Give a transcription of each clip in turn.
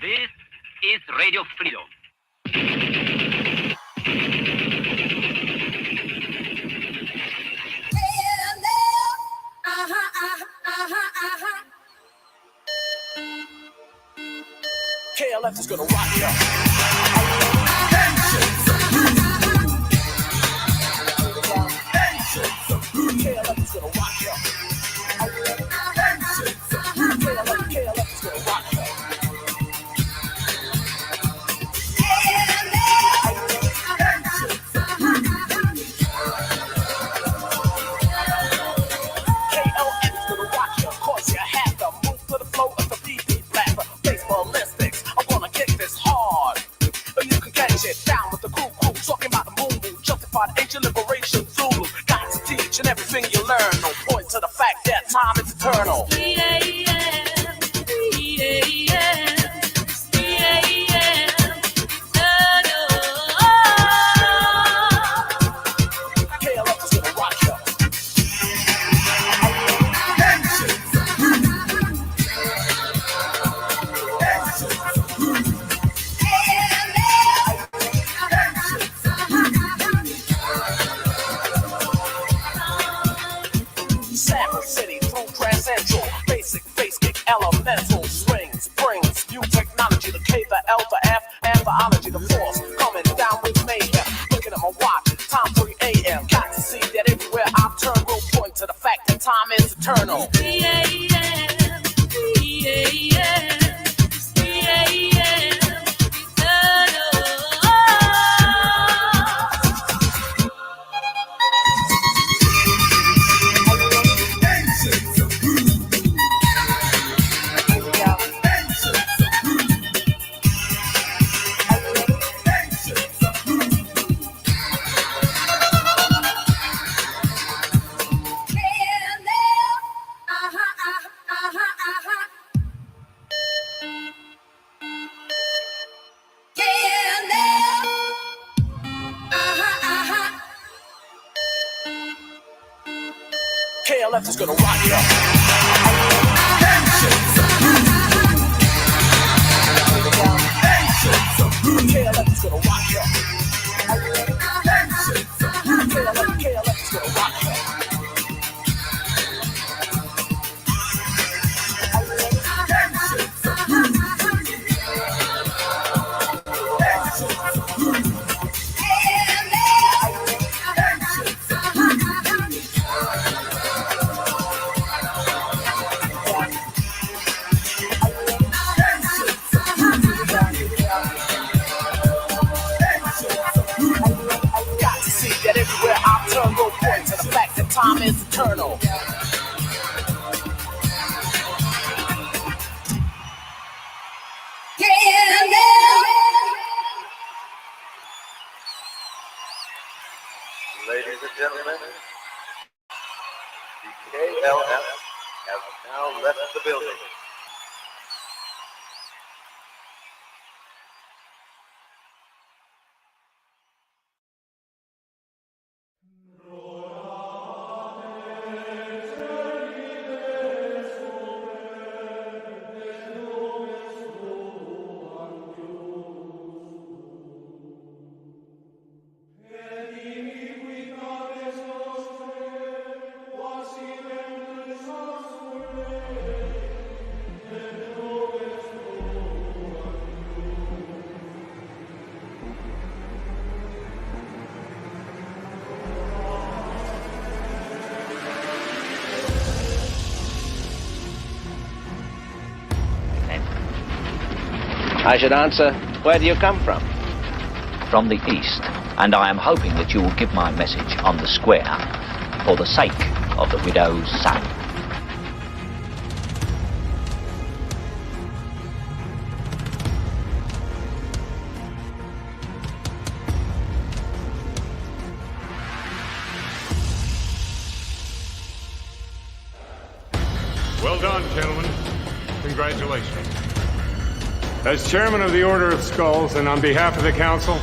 This is Radio Freedom. KLF is gonna rock you. KLF is gonna rock you. KLF is gonna rock you. Liberation Zulu, got to teach and everything you learn. No point to the fact that time is eternal. 3 a.m., 3 a.m., 3 a.m. KLF is gonna rock you. Basic, face kick, elemental swings, brings new technology, the K, the L, the F, and biology, the force coming down with mayhem. Looking at my watch, time 3 a.m. Got to see that everywhere I turn will point to the fact that time is eternal. 3 a.m., 3 a.m., 3 a.m. KLF is gonna rock you. KLF is gonna rock you. KLF is gonna rock you. Will point to the fact that time is eternal. Ladies and gentlemen, the KLF has now left the building. I should answer, where do you come from? From the east, and I am hoping that you will give my message on the square for the sake of the widow's son. Well done, gentlemen. Congratulations. As chairman of the Order of Skulls, and on behalf of the Council,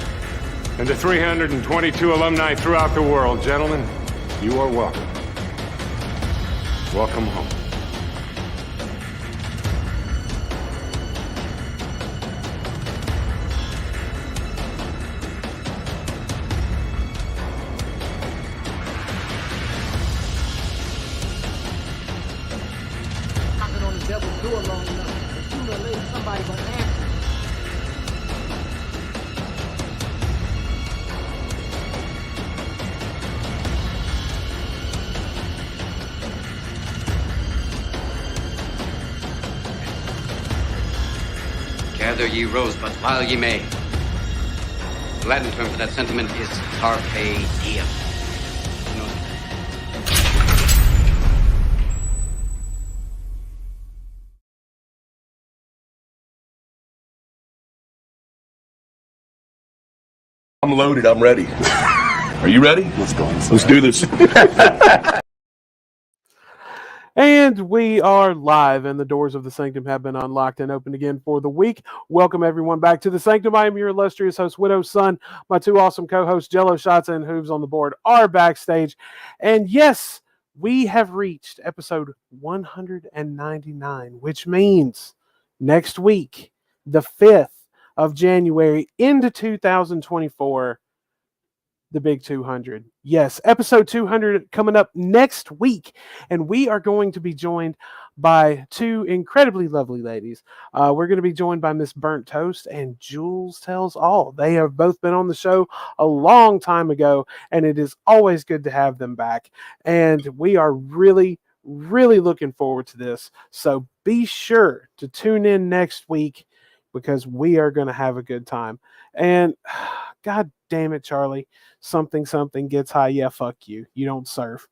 and the 322 alumni throughout the world, gentlemen, you are welcome. Welcome home. live on air. Gather ye rosebuds while ye may. The Latin term for that sentiment is carpe diem. I'm loaded. I'm ready. Are you ready? Let's go. Let's do this. And we are live, and the doors of the Sanctum have been unlocked and opened again for the week. Welcome, everyone, back to the Sanctum. I am your illustrious host, Widow's Son. My two awesome co-hosts, Jello, Shots, and Hooves on the board, are backstage. And yes, we have reached episode 199, which means next week, the 5th of January into 2024, the big 200. Yes, episode 200 coming up next week. And we are going to be joined by two incredibly lovely ladies. We're going to be joined by Miss Burnt Toast and Jules Tells All. They have both been on the show a long time ago, and it is always good to have them back. And we are really looking forward to this. So be sure to tune in next week because we are going to have a good time. And God damn it, Charlie. Something gets high. Yeah, fuck you. You don't surf.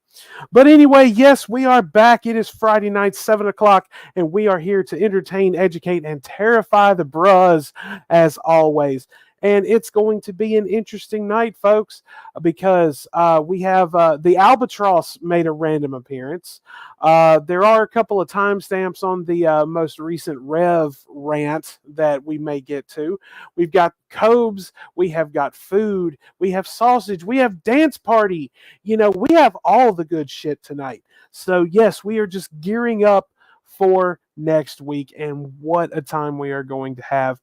But anyway, yes, we are back. It is Friday night, 7 o'clock, and we are here to entertain, educate, and terrify the bras, as always. And it's going to be an interesting night, folks, because we have the Albatross made a random appearance. There are a couple of timestamps on the most recent Rev rant that we may get to. We've got Cobes, we have got food, we have sausage, we have dance party. You know, we have all the good shit tonight. So, yes, we are just gearing up for next week, and what a time we are going to have.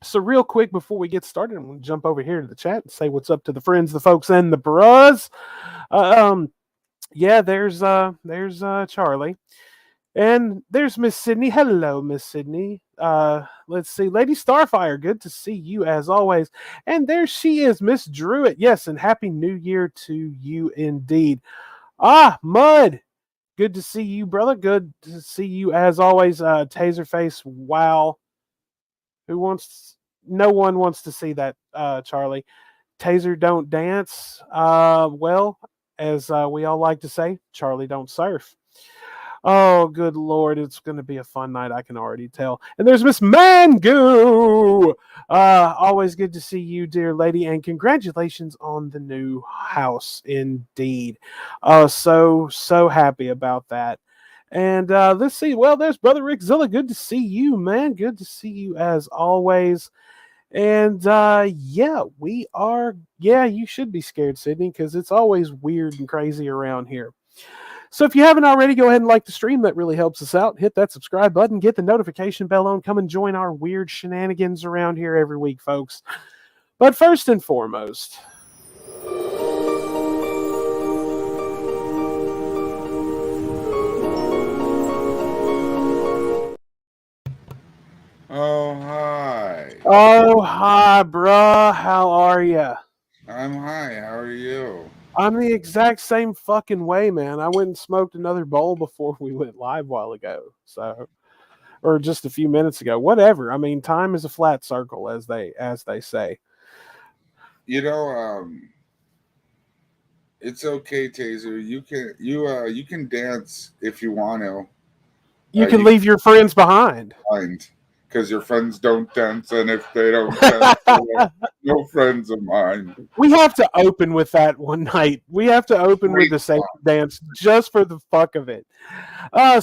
So real quick before we get started, I'm going to jump over here to the chat and say what's up to the friends, the folks, and the bros. Yeah, there's Charlie. And there's Miss Sydney. Hello, Miss Sydney. Let's see. Lady Starfire, good to see you as always. And there she is, Miss Druitt. Yes, and Happy New Year to you indeed. Mud. Good to see you, brother. Good to see you as always. Taserface, wow. No one wants to see that, Charlie. Taser don't dance. Well, as we all like to say, Charlie don't surf. Oh, good Lord. It's going to be a fun night. I can already tell. And there's Miss Mango. Always good to see you, dear lady. And congratulations on the new house, indeed. So happy about that. And let's see. Well, there's Brother Rick Zilla. Good to see you, man. Good to see you as always. And yeah, we are. Yeah, you should be scared, Sydney, because it's always weird and crazy around here. So if you haven't already, go ahead and like the stream. That really helps us out. Hit that subscribe button. Get the notification bell on. Come and join our weird shenanigans around here every week, folks. But first and foremost, Oh, hi. oh, hi, bruh. How are ya? I'm hi. How are you? I'm the exact same fucking way, man. I went and smoked another bowl before we went live a while ago. So, or just a few minutes ago. Whatever. I mean, time is a flat circle, as they say. You know, it's okay, Taser. You can dance if you want to. You can leave your friends behind. Because your friends don't dance, and if they don't dance, they're no friends of mine. We have to open with that one night. We have to open with the same dance just for the fuck of it.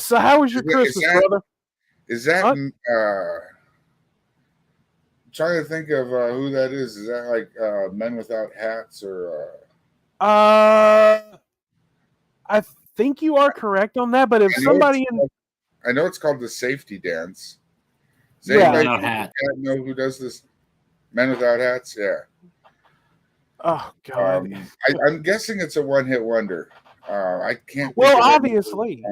So how was your Christmas, brother? Is that trying to think of who that is? Is that like Men Without Hats or? I think you are correct on that, but if somebody I know it's called the Safety Dance. Does anybody know who does this? Men Without Hats, yeah. Oh God! I'm guessing it's a one-hit wonder. I can't. Well, obviously.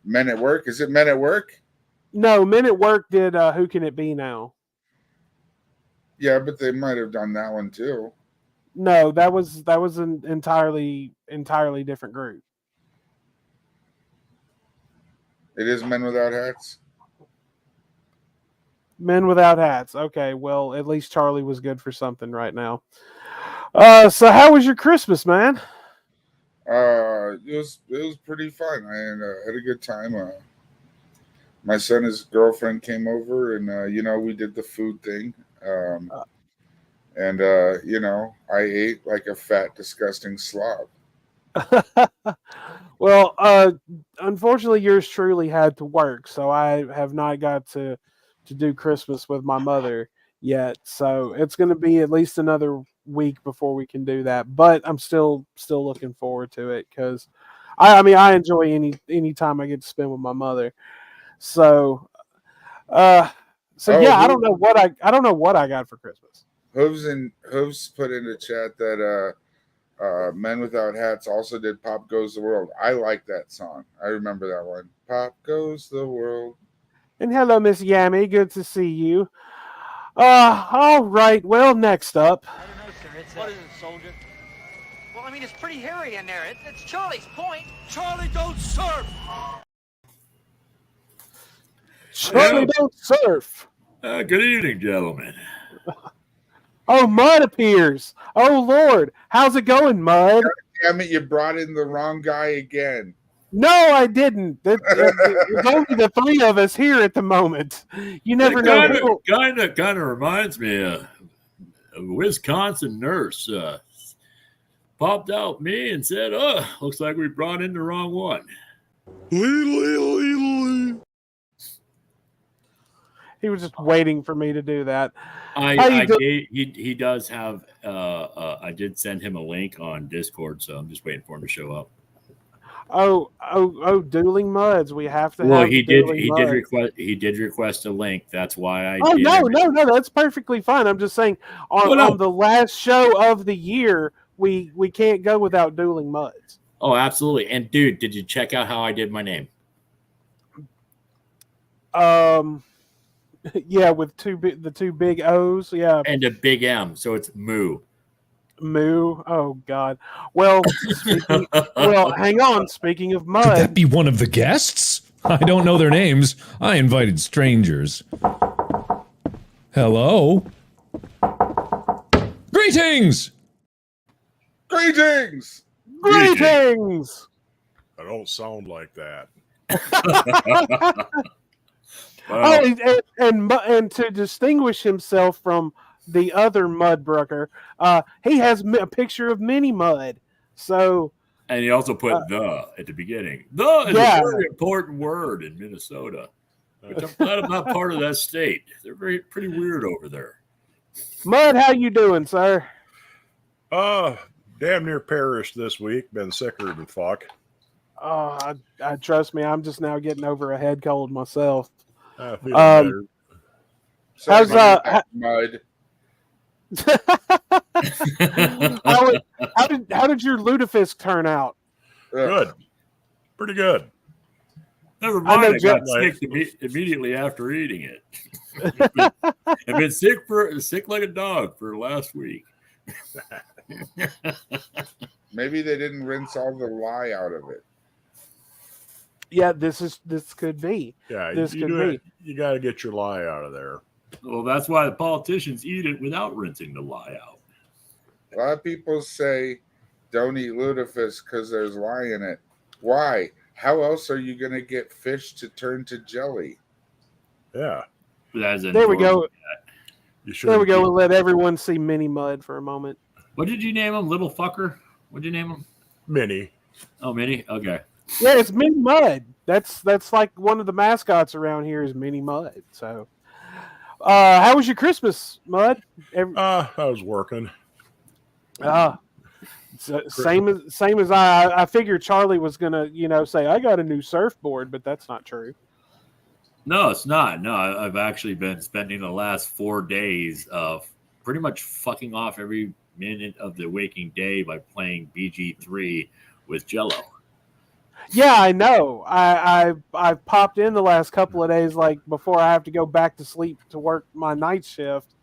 Men at Work. Is it Men at Work? No, Men at Work did Who Can It Be Now? Yeah, but they might have done that one too. No, that was an entirely different group. It is Men Without Hats. Men Without Hats. Okay, well, at least Charlie was good for something right now. So how was your Christmas, man? It was pretty fun. I had a good time. My son, his girlfriend came over, and we did the food thing. And I ate like a fat, disgusting slob. Well, unfortunately, yours truly had to work, so I have not got to do Christmas with my mother yet. So it's going to be at least another week before we can do that. But I'm still looking forward to it because I mean I enjoy any time I get to spend with my mother. So, yeah, I don't know what I got for Christmas. Hooves put in the chat that Men Without Hats also did Pop Goes the World. I like that song. I remember that one. Pop Goes the World. And hello, Miss Yammy. Good to see you. All right. Well, next up. I don't know, sir. What is it, soldier? Well, I mean, it's pretty hairy in there. It's Charlie's point. Charlie, don't surf! Charlie, don't surf. Good evening, gentlemen. Oh, Mud appears. Oh, Lord. How's it going, Mud? Damn it, you brought in the wrong guy again. No, I didn't. It's only the three of us here at the moment. You never know. Kind of reminds me of a Wisconsin nurse popped out me and said, "Oh, looks like we brought in the wrong one." He was just waiting for me to do that. He does have. I did send him a link on Discord, so I'm just waiting for him to show up. Oh! Dueling Muds. We have to. Well, have he did request a link. That's why I. No, that's perfectly fine. I'm just saying on the last show of the year, we can't go without Dueling Muds. Oh, absolutely! And dude, did you check out how I did my name? Yeah, with the two big O's, yeah, and a big M, so it's Moo. Moo. Oh God. Well, hang on. Speaking of Mud, could that be one of the guests? I don't know their names. I invited strangers. Hello. Greetings. Greetings. Greetings. I don't sound like that. And to distinguish himself from the other Mudbrucker, he has a picture of Mini Mud. So, and he also put "the" at the beginning. "The" is a very important word in Minnesota, which I'm glad I'm not part of that state. They're pretty weird over there. Mud, how you doing, sir? Damn near perished this week. Been sicker than fuck. I trust me. I'm just now getting over a head cold myself. Better. How's Mud? how did your lutefisk turn out? Good, pretty good. Never mind. I got sick immediately after eating it. I've been sick like a dog for last week. Maybe they didn't rinse all the lye out of it. Yeah, this could be. Yeah, you got to get your lye out of there. Well, that's why the politicians eat it without rinsing the lye out. A lot of people say don't eat lutefisk because there's lye in it. Why? How else are you going to get fish to turn to jelly? Yeah. There we go. There we go. We'll let everyone see Mini Mud for a moment. What did you name him? Little fucker? What did you name him? Minnie. Oh, Minnie? Okay. Yeah, it's Mini Mud. That's like one of the mascots around here is Mini Mud. So, how was your Christmas, Mud? I was working. Same as I figured Charlie was gonna, say I got a new surfboard, but that's not true. No, it's not. No, I've actually been spending the last 4 days of pretty much fucking off every minute of the waking day by playing BG3 with Jello. Yeah, I know. I've popped in the last couple of days, like before I have to go back to sleep to work my night shift,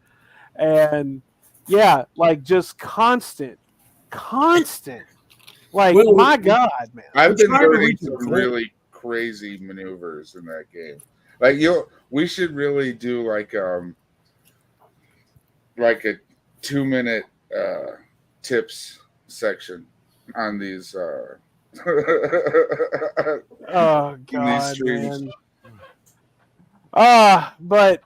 and yeah, like just constant. Like Well, my God, man. I've been trying to learning reach a some goal. really crazy maneuvers in that game. Like we should really do like a 2-minute tips section on these Oh these God, streams. man. But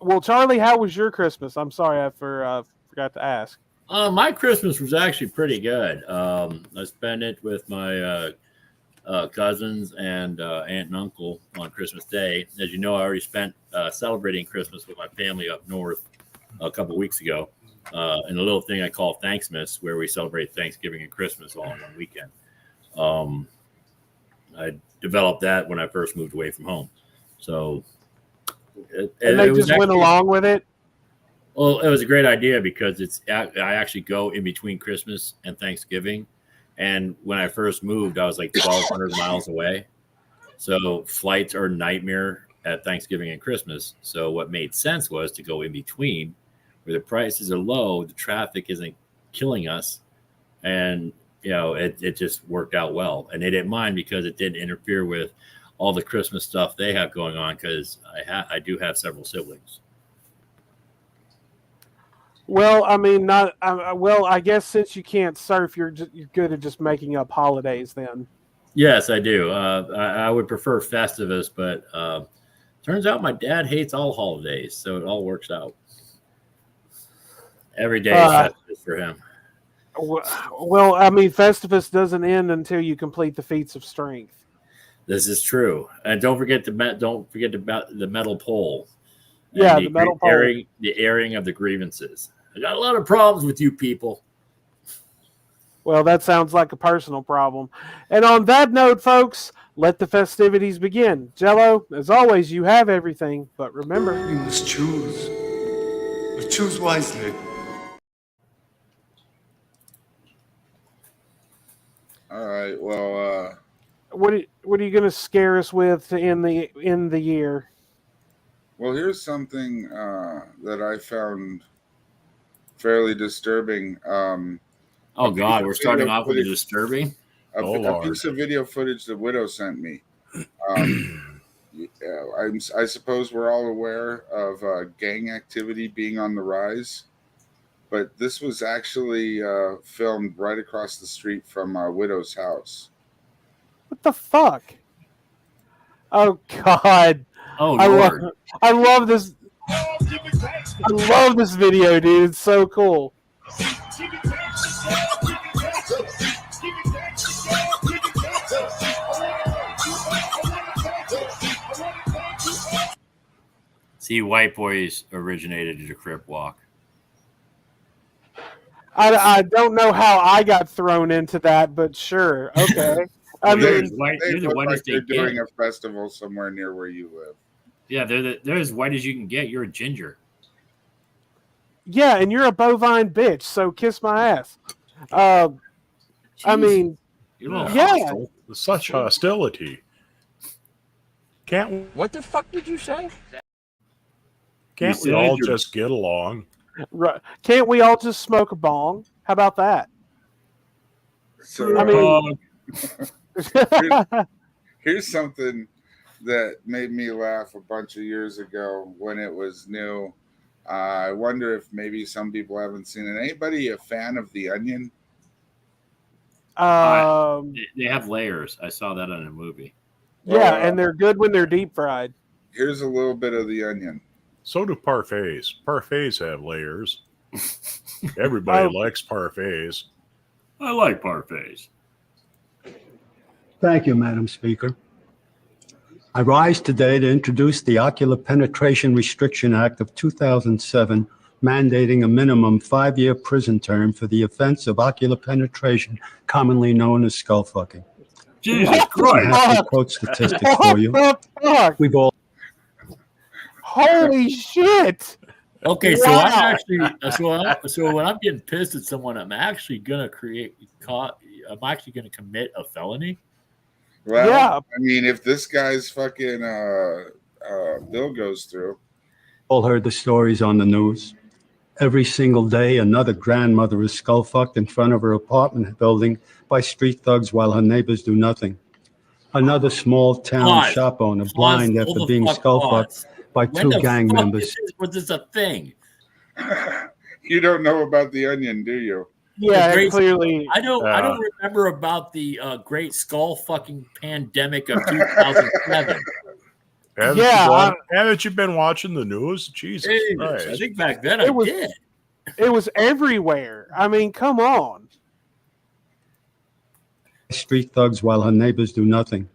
well, Charlie, how was your Christmas? I'm sorry, I forgot to ask. My Christmas was actually pretty good. I spent it with my cousins and aunt and uncle on Christmas Day. As you know, I already spent celebrating Christmas with my family up north a couple weeks ago in a little thing I call Thanksmas, where we celebrate Thanksgiving and Christmas all in one weekend. I developed that when I first moved away from home. So and they just went along with it? Well, it was a great idea because I actually go in between Christmas and Thanksgiving. And when I first moved, I was like 1,200 miles away. So flights are a nightmare at Thanksgiving and Christmas. So what made sense was to go in between where the prices are low, the traffic isn't killing us. And, it just worked out well. And they didn't mind because it didn't interfere with all the Christmas stuff they have going on because I do have several siblings. Well, I mean, not well. I guess since you can't surf, you're good at just making up holidays. Then, yes, I do. I would prefer Festivus, but turns out my dad hates all holidays, so it all works out. Every day is Festivus for him. Well, I mean, Festivus doesn't end until you complete the feats of strength. This is true, and don't forget the metal pole. Yeah, the metal pole. The airing of the grievances. I got a lot of problems with you people. Well, that sounds like a personal problem. And on that note, folks, let the festivities begin. Jello, as always, you have everything, but remember, you must choose. But choose wisely. All right. Well, what are you going to scare us with to end the year? Well, here's something that I found fairly disturbing. Oh God, we're starting off with the disturbing. A piece of video footage the widow sent me. I suppose we're all aware of gang activity being on the rise, but this was actually filmed right across the street from widow's house. What the fuck? Oh God! Oh Lord! I love this. I love this video, dude. It's so cool. See, white boys originated the Crip Walk. I don't know how I got thrown into that, but sure, okay. I mean, they look like they're doing a festival somewhere near where you live. Yeah, they're as white as you can get. You're a ginger. Yeah, and you're a bovine bitch, so kiss my ass. I mean, yeah. Such hostility. What the fuck did you say? Can't we all just get along? Right. Can't we all just smoke a bong? How about that? So, I mean, here's something that made me laugh a bunch of years ago when it was new. I wonder if maybe some people haven't seen it. Anybody a fan of The Onion? They have layers. I saw that in a movie. Yeah, and they're good when they're deep fried. Here's a little bit of The Onion. So do parfaits. Parfaits have layers. Everybody likes parfaits. I like parfaits. Thank you, Madam Speaker. I rise today to introduce the Ocular Penetration Restriction Act of 2007, mandating a minimum 5-year prison term for the offense of ocular penetration, commonly known as skull fucking. Jesus Christ! I have some quote statistics for you. We've all. Holy shit! Okay, so I'm actually so when I'm getting pissed at someone, I'm actually gonna commit a felony. Well, Yeah. I mean, if this guy's fucking bill goes through, All heard the stories on the news. Every single day, another grandmother is skull fucked in front of her apartment building by street thugs while her neighbors do nothing. Another small town Pause. shop owner Pause. blind Hold after the being fuck skull pause. fucked by When two the gang fuck members. was this a thing? you don't know about the Onion, do you? Yeah, Great- clearly. I don't remember about the great skull fucking pandemic of 2007. Haven't you been watching the news? Jesus Christ. I think back then I did. It was everywhere. I mean, come on. Street thugs while her neighbors do nothing.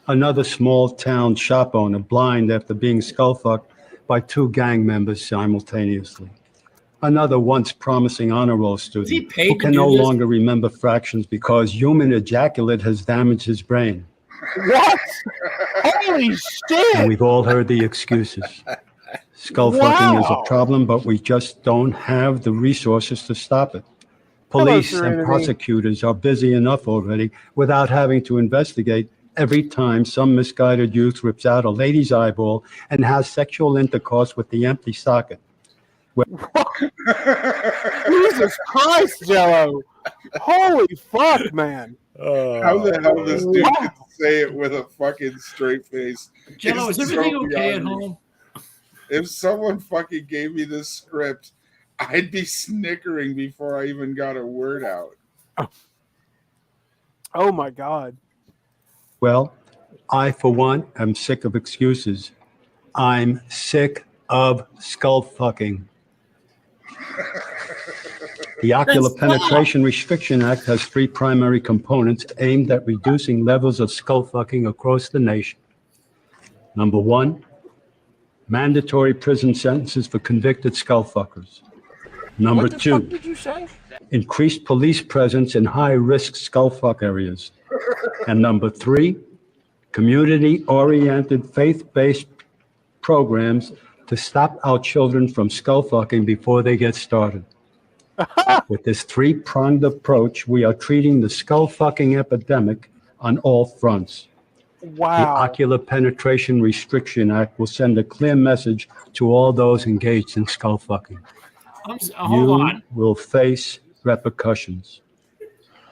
Another small town shop owner blind after being skull fucked by two gang members simultaneously. Another once promising honor roll student paid who to can do no this? longer remember fractions because human ejaculate has damaged his brain. What? Holy shit! And we've all heard the excuses. Skull fucking is a problem, but we just don't have the resources to stop it. Police and Serenity. prosecutors are busy enough already without having to investigate every time some misguided youth rips out a lady's eyeball and has sexual intercourse with the empty socket. Jesus Christ, Jello! Holy fuck, man! How the hell this dude can say it with a fucking straight face? Jello, It's is everything so okay at beyond me. home? If someone fucking gave me this script, I'd be snickering before I even got a word out. Oh my god. Well, I, for one, am sick of excuses. I'm sick of skull fucking. The Ocular Penetration Restriction Act has three primary components aimed at reducing levels of skull fucking across the nation. Number one, mandatory prison sentences for convicted skull fuckers. Number two, Did you say? increased police presence in high-risk skull fuck areas. And number three, community-oriented, faith-based programs to stop our children from skull fucking before they get started. With this three-pronged approach, we are treating the skull fucking epidemic on all fronts. Wow. The Ocular Penetration Restriction Act will send a clear message to all those engaged in skull fucking. Hold on. Will face repercussions.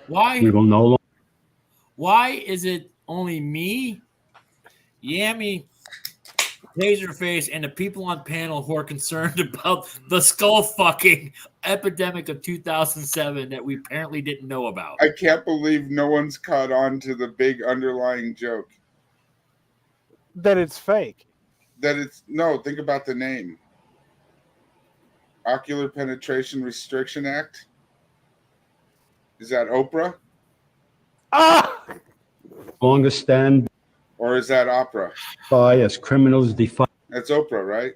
Why? We will no longer. Why is it only me, Yammy, Taserface, and the people on panel who are concerned about the skull fucking epidemic of 2007 that we apparently didn't know about? I can't believe no one's caught on to the big underlying joke. That it's fake. Think about the name. Ocular Penetration Restriction Act. Is that Oprah? Longer stand Or is that opera? by as criminals defile That's Oprah, right?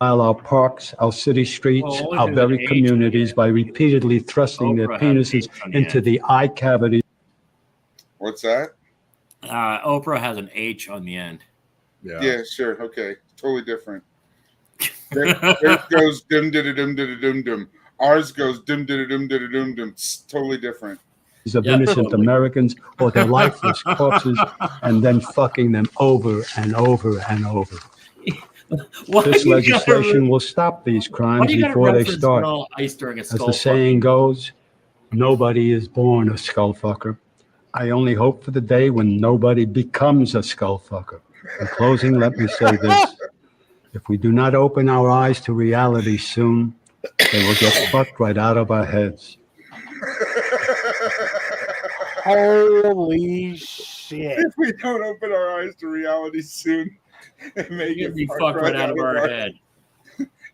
our parks, our city streets, Oh, our there's very an H communities by repeatedly thrusting their Oprah has an penises H on the into end. the eye cavity. What's that? Oprah has an H on the end. Yeah, sure. Okay. Totally different. Theirs goes dum dum dum dum dum dum. Ours goes dum dum dum dum dum dum. It's totally different. Of innocent Americans or their lifeless corpses and then fucking them over and over and over. This legislation will stop these crimes before they start. Ice during a As skull the saying goes, nobody is born a skull fucker. I only hope for the day when nobody becomes a skull fucker. In closing, let me say this. If we do not open our eyes to reality soon, they will get fucked right out of our heads. Holy shit. If we don't open our eyes to reality soon, it may get be fucked right out of our head.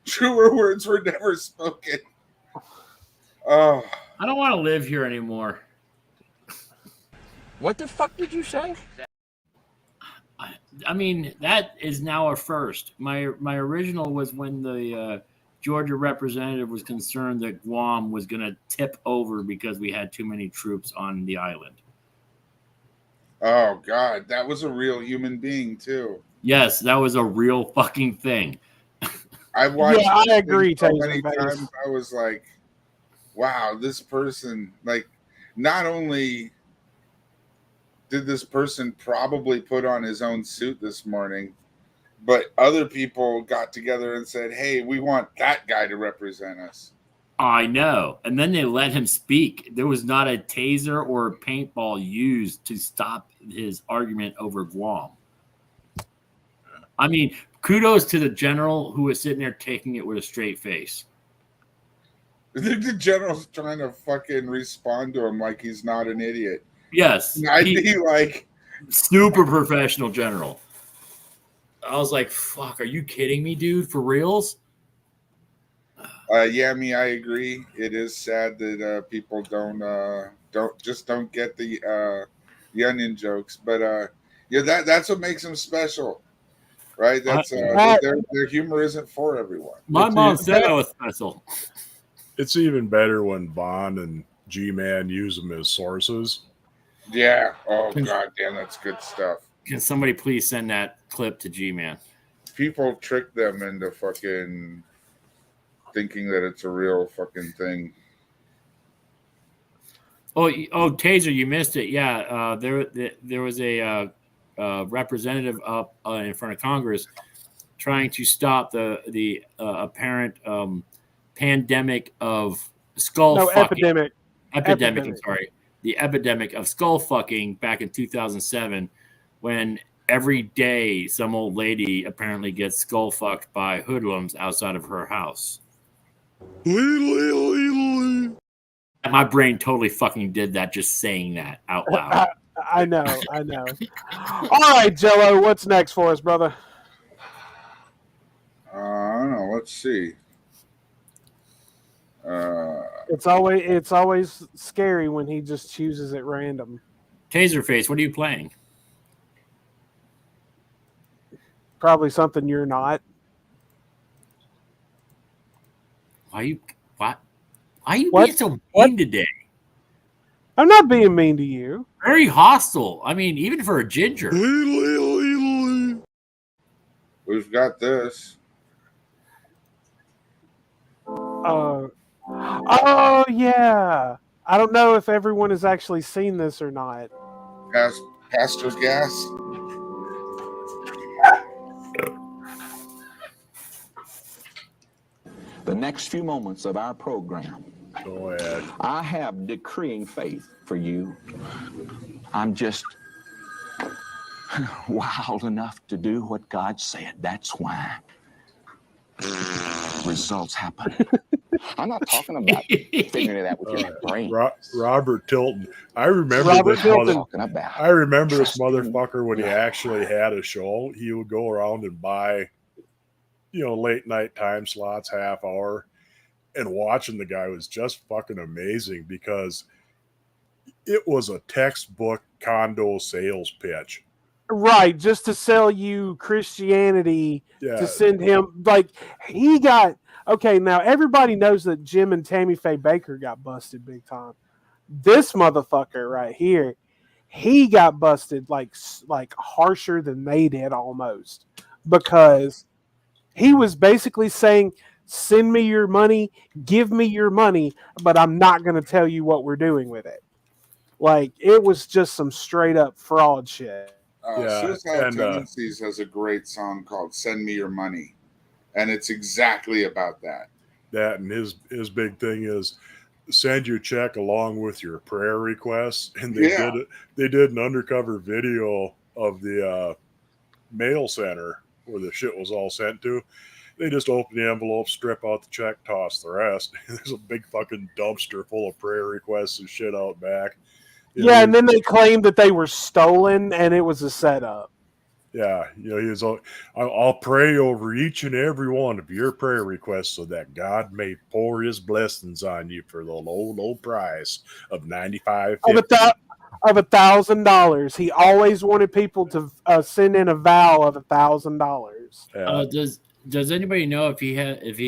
Truer words were never spoken. Oh, I don't want to live here anymore. What the fuck did you say? I mean, that is now a first. My original was when the Georgia representative was concerned that Guam was going to tip over because we had too many troops on the island. oh God, that was a real human being too. Yes, that was a real fucking thing. I watched. Yeah, I this agree, so Taser many Face. times. I was like, "Wow, this person!" Like, not only did this person probably put on his own suit this morning? But other people got together and said, hey, we want that guy to represent us. I know. And then they let him speak. There was not a taser or a paintball used to stop his argument over Guam. I mean, kudos to the general who was sitting there taking it with a straight face. The general's trying to fucking respond to him like he's not an idiot. Yes. I'd be like... Super professional general. I was like, fuck, are you kidding me, dude? For reals? Yeah, I agree. It is sad that people don't get the onion jokes, but yeah, that's what makes them special, right? That's their humor isn't for everyone. My mom said I was special. It's even better when Bond and G-Man use them as sources. Yeah. Oh god damn, that's good stuff. Can somebody please send that clip to G-Man? People trick them into fucking thinking that it's a real fucking thing. Oh, Taser, you missed it. Yeah, there was a representative up in front of Congress trying to stop the apparent pandemic of skull fucking. Epidemic. I'm sorry. The epidemic of skull fucking back in 2007, when every day some old lady apparently gets skull fucked by hoodlums outside of her house. My brain totally fucking did that just saying that out loud. I know. All right, Jello, what's next for us, brother? I don't know. Let's see. It's always scary when he just chooses at random. Taserface, what are you playing? Probably something you're not. Why are you being so mean today? I'm not being mean to you. Very hostile. I mean, even for a ginger. We've got this. Oh yeah. I don't know if everyone has actually seen this or not. Pastor's gas. The next few moments of our program, go ahead. I have decreeing faith for you. I'm just wild enough to do what God said. That's why results happen. I'm not talking about figuring it out with your brain. Robert Tilton. I remember this motherfucker when he actually had a show. He would go around and buy, late night time slots, half hour, and watching the guy was just fucking amazing because it was a textbook condo sales pitch. Right, just to sell you Christianity, to send him, he got, okay, now everybody knows that Jim and Tammy Faye Baker got busted big time. This motherfucker right here, he got busted like harsher than they did almost, because he was basically saying, send me your money, give me your money, but I'm not going to tell you what we're doing with it. Like, it was just some straight up fraud shit. Suicidal Tendencies has a great song called Send Me Your Money. And it's exactly about that. That, and his big thing is send your check along with your prayer requests. And they did an undercover video of the mail center where the shit was all sent to. They just open the envelope, strip out the check, toss the rest. There's a big fucking dumpster full of prayer requests and shit out back. And then they claimed that they were stolen and it was a setup. Yeah, he was. I'll pray over each and every one of your prayer requests so that God may pour His blessings on you for the low price of $95.50. Of $1,000. He always wanted people to send in a vow of $1,000. Does anybody know if he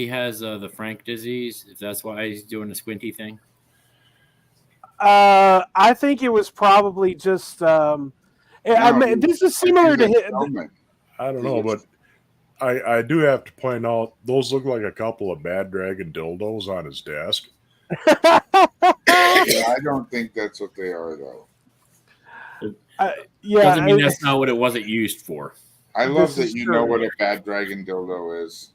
has the Frank disease? If that's why he's doing the squinty thing? I think it was probably just. This is similar to him. I don't know, but I do have to point out those look like a couple of Bad Dragon dildos on his desk. I don't think that's what they are, though. Yeah, Doesn't mean that's not what it wasn't used for. I love This that is you true. know what a bad dragon dildo is.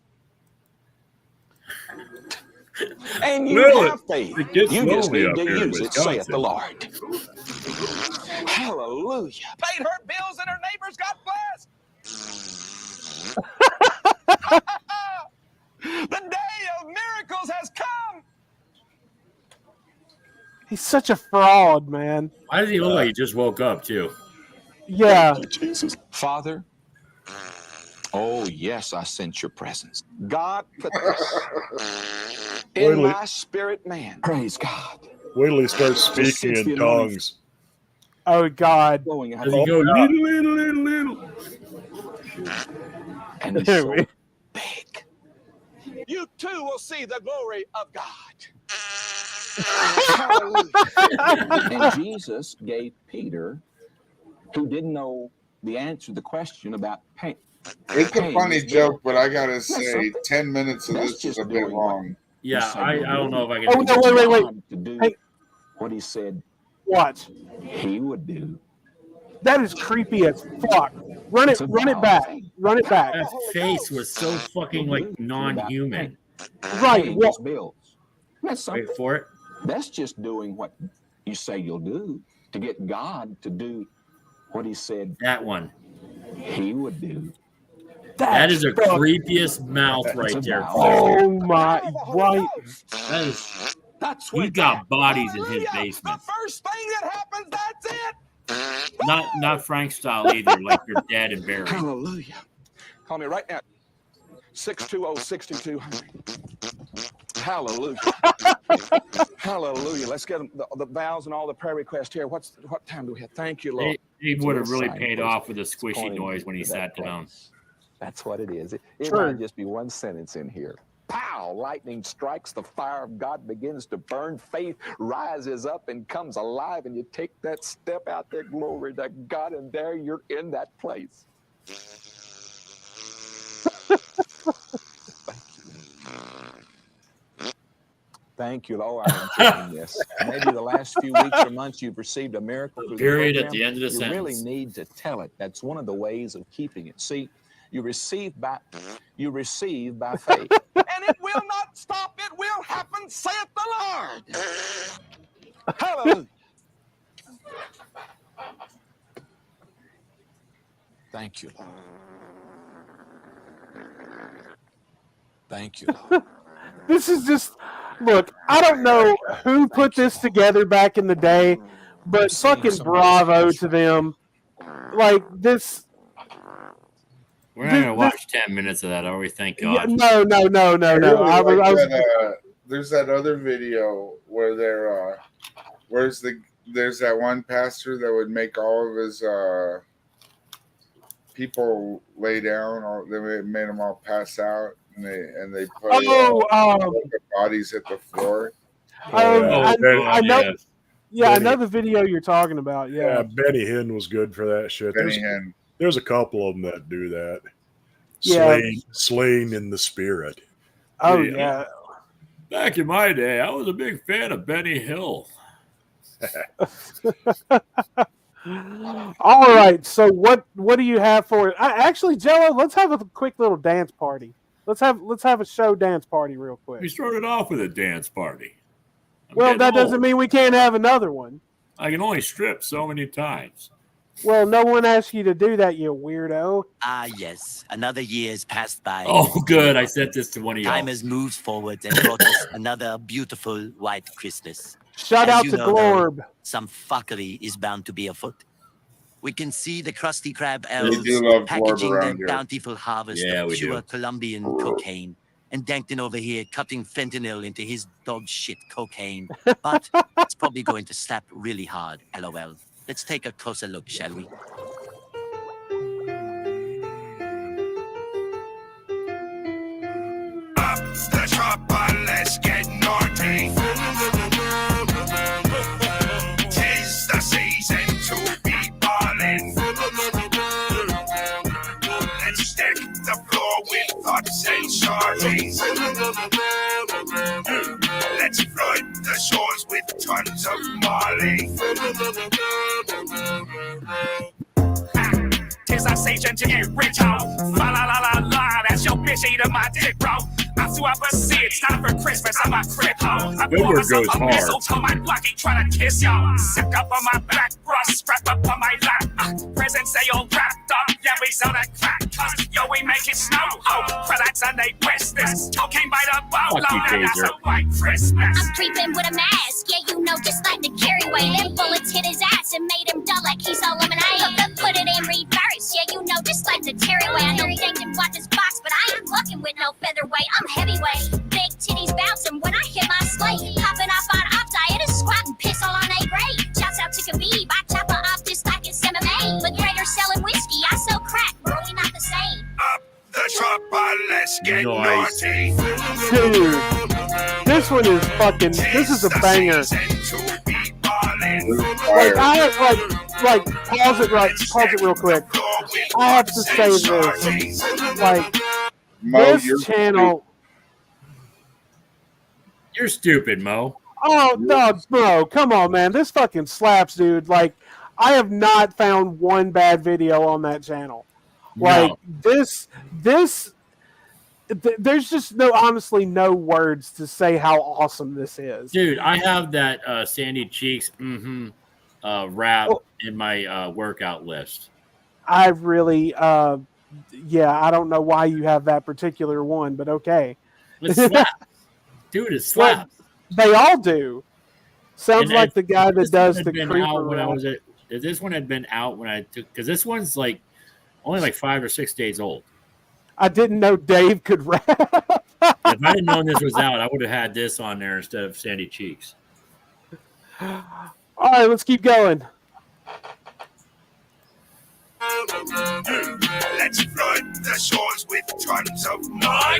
And you Well, have faith. it gets You just lonely need up to here in use it, saith the Wisconsin. Lord. Hallelujah. Paid her bills and her neighbors got blessed. The day of miracles has come. He's such a fraud, man. Why does he look like he just woke up, too? Yeah. Jesus. Father, oh, yes, I sense your presence. God put this in my spirit, man. Praise God. Wait till he starts Just speaking sense the in anointing tongues. Oh, God. Going out. Does he go little? And he's so big. You too will see the glory of God. Hallelujah. And Jesus gave Peter, who didn't know the answer to the question about pain. It's a funny joke, but I gotta say, something. 10 minutes of That's this is just a bit doing what long. Yeah, I don't know if I can. Oh, no, wait. To do what he said What? he would do. That is creepy as fuck. Run it back. Run it back. That face was so fucking like non-human. Right. Paying Well, his bills. That's something. Wait for it. That's just doing what you say you'll do to get God to do what he said That one. he would do. That is the creepiest mouth right there. Oh my! Right. That is. That's He's got bodies in his basement. The first thing that happens, that's it. Not Frank style either, like your dad and Barry. Hallelujah. Call me right now. 620-6200. Hallelujah. Hallelujah. Let's get the vows and all the prayer requests here. What time do we have? Thank you, Lord. He would have really paid off with a squishy noise when he sat down. That's what it is. It True. might just be one sentence in here. Pow! Lightning strikes, the fire of God begins to burn, faith rises up and comes alive, and you take that step out there, glory to God, and there you're in that place. Thank you, Lord. I'm enjoying this. Maybe the last few weeks or months you've received a miracle through the Period program. at the end of the You sentence. really need to tell it. That's one of the ways of keeping it. See, you receive by faith. And it will not stop. It will happen, saith the Lord. Hallelujah. Thank you, Lord. Thank you, Lord. This is just look. I don't know who put this together back in the day, but fucking bravo to them. Like this. We're not gonna watch 10 minutes of that, are we? Thank God. Yeah, no. There's that other video where there's that one pastor that would make all of his people lay down, or they made them all pass out, and they put their bodies at the floor. I know. Yes. Yeah, I know the video you're talking about. Yeah, Benny Hinn was good for that shit. There's a couple of them that do that. Yeah. Slain in the spirit. Oh yeah. Back in my day, I was a big fan of Benny Hill. All right. So what do you have for it? Actually, Jello, let's have a quick little dance party. Let's have a show dance party real quick. We started off with a dance party. Well, that doesn't mean we can't have another one. I can only strip so many times. Well, no one asked you to do that, you weirdo. Ah, yes. Another year has passed by. Oh, good. I sent this to one of y'all. Time has moved forward and brought us another beautiful white Christmas. Shout out to Glorb. Though, some fuckery is bound to be afoot. We can see the Krusty Krab We elves do love Glorb packaging around their here. bountiful harvest Yeah, of we pure do. Colombian cocaine. And Dankton over here cutting fentanyl into his dog shit cocaine. But it's probably going to slap really hard, LOL. Let's take a closer look, shall we? The chopper, let's get naughty. Tis the season to be ballin'. Let's deck the floor with thoughts and shorties. Let's flood the shores with tons of Molly. them to get rich, ho. La la la la la, that's your bitch eating my dick, bro. I threw up a seed, it's time for Christmas, I'm a crib, ho. I bought myself a mistletoe, my blocky trying to kiss y'all. Sick up on my back, brush, strap up on my lap. Presents they all wrapped up, yeah, we sell that crack. Cause, yo, we make it snow, ho. Products and they business. Cocaine by the boatload, and that's a white Christmas. I'm creeping with a mask, yeah, you know, just like the carry weight. Them bullets hit his ass and made him dull like he's all lemonade. Put it in reverse, yeah, you know, just like the Terry way. I know you thinking what this box, but I ain't fucking with no featherweight. I'm heavyweight, big titties bouncing when I hit my slate. Popping off on ops, I hit a squat and piss all on a grade. Shouts out to Khabib, I chop her off just like it's MMA. But Gregor selling whiskey, I sell crack, bro, we not the same. Up the chopper, let's get naughty. Dude, this one is fucking. This is a banger. Like pause it real quick. I have to say this. Like Mo, this channel. You're stupid, Mo. Oh no, bro! Come on, man. This fucking slaps, dude. Like I have not found one bad video on that channel. Like this. There's just honestly no words to say how awesome this is. Dude, I have that Sandy Cheeks rap in my workout list. I really, yeah, I don't know why you have that particular one, but okay. It slaps. Dude, it slaps. They all do. Sounds like the guy that does the creeper. When I was at, if this one had been out when I took, because this one's like only like 5 or 6 days old. I didn't know Dave could rap. If I didn't know this was out, I would have had this on there instead of Sandy Cheeks. All right, let's keep going. Let's flood the shores with tons of money. I